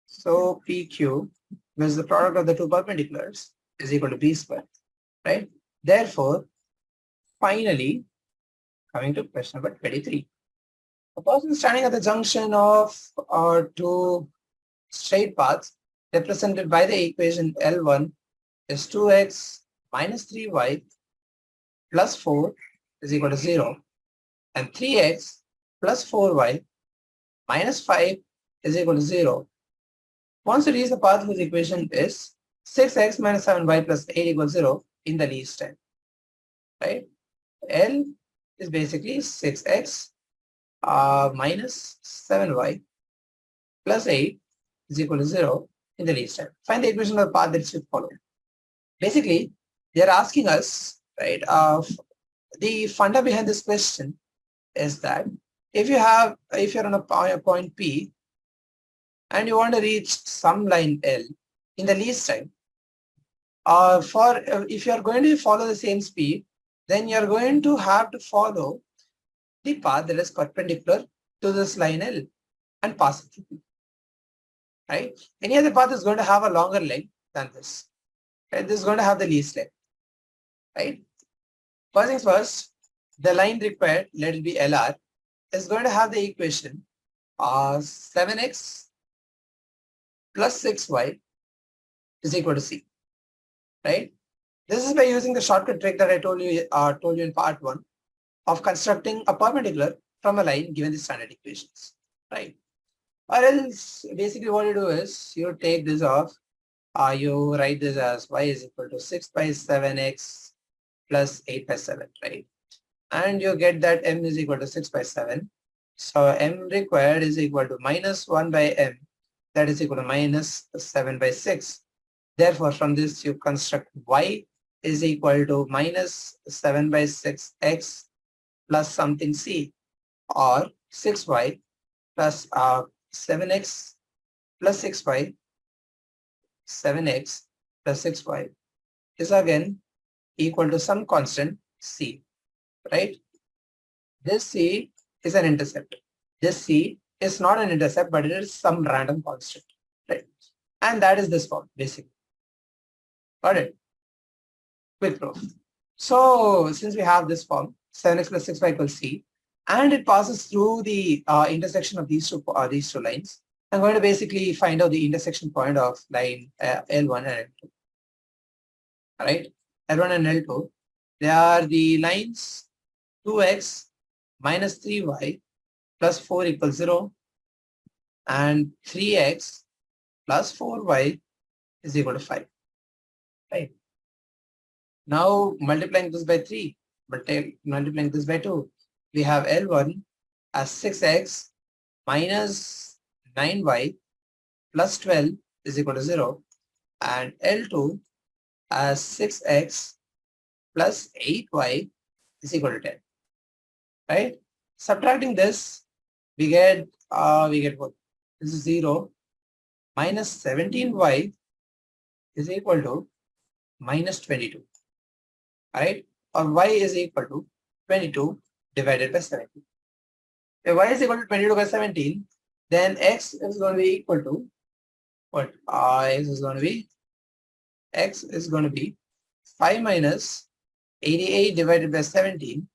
So PQ, which is the product of the two perpendiculars, is equal to b square, right? Therefore, finally, coming to question number 23. A person standing at the junction of two straight paths represented by the equation L1 is 2x minus 3y plus 4 is equal to 0, and 3x plus 4y minus 5 is equal to 0. Once you reach the path whose equation is 6x minus 7y plus 8 equals 0 in the least time, right? L is basically 6x minus 7y plus 8 is equal to 0 in the least time. Find the equation of the path that should follow. Basically, they are asking us, right, the funda behind this question is that if you're on a point P and you want to reach some line L in the least time, if you are going to follow the same speed, then you're going to have to follow the path that is perpendicular to this line L and pass it through. Right? Any other path is going to have a longer length than this. Right? This is going to have the least length. Right? First things first, the line required, let it be LR, is going to have the equation 7x plus 6y is equal to C. Right? This is by using the shortcut trick that I told you in part 1 of constructing a perpendicular from a line given the standard equations. Right? Or else basically what you do is you take this off, you write this as y is equal to 6 by 7x plus 8 by 7, right? And you get that m is equal to 6 by 7. So m required is equal to minus 1 by m, that is equal to minus 7 by 6. Therefore, from this you construct y is equal to minus 7 by 6x plus something c, or 6y plus 7x plus 6y, 7x plus 6y is again equal to some constant c, right? This c is an intercept. This c is not an intercept, but it is some random constant, right? And that is this form, basically. Got it? Quick proof. So since we have this form, 7x plus 6y equals c, and it passes through the intersection of these two lines, I'm going to basically find out the intersection point of line L1 and L2. All right, L1 and L2, they are the lines 2x minus 3y plus 4 equals 0, and 3x plus 4y is equal to 5. Right. Now multiplying this by 3, multiplying this by 2, we have L1 as 6x minus 9y plus 12 is equal to 0, and L2 as 6x plus 8y is equal to 10. Right? Subtracting this, we get what? This is 0 minus 17y is equal to minus 22. Right? Or y is equal to 22 divided by 17. If y is equal to 22 by 17, then x is going to be equal to what? X is going to be 5 minus 88 divided by 17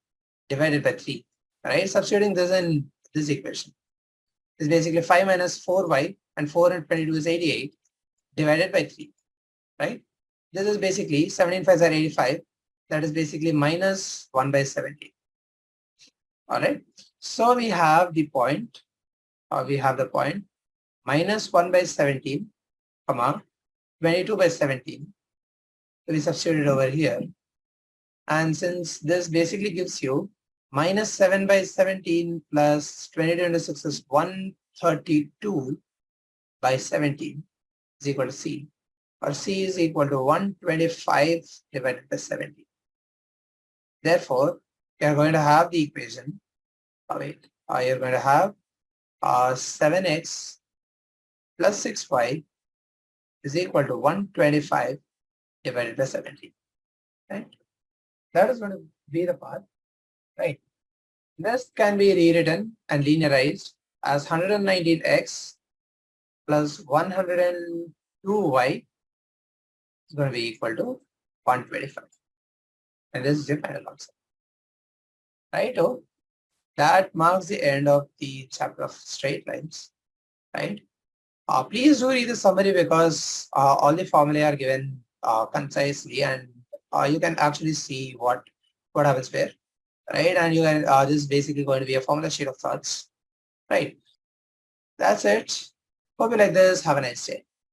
divided by 3. Right? Substituting this in this equation is basically 5 minus 4y, and 422 is 88 divided by 3. Right? This is basically 17 5s are 85. That is basically minus 1 by 17. All right. So we have the point, minus 1 by 17, comma 22 by 17. So we substitute it over here. And since this basically gives you minus 7 by 17 plus 22 into 6 is 132 by 17 is equal to C, or C is equal to 125 divided by 17. Therefore, you are going to have the equation, you're going to have 7x plus 6y is equal to 125 divided by 17, right? That is going to be the part, right? This can be rewritten and linearized as 119x plus 102y is going to be equal to 125. And this is your final answer. Right? Oh, that marks the end of the chapter of straight lines. Right? Please do read the summary because all the formulae are given concisely, and you can actually see what happens where. Right? And you can this is basically going to be a formula sheet of thoughts. Right? That's it. Hope you like this. Have a nice day.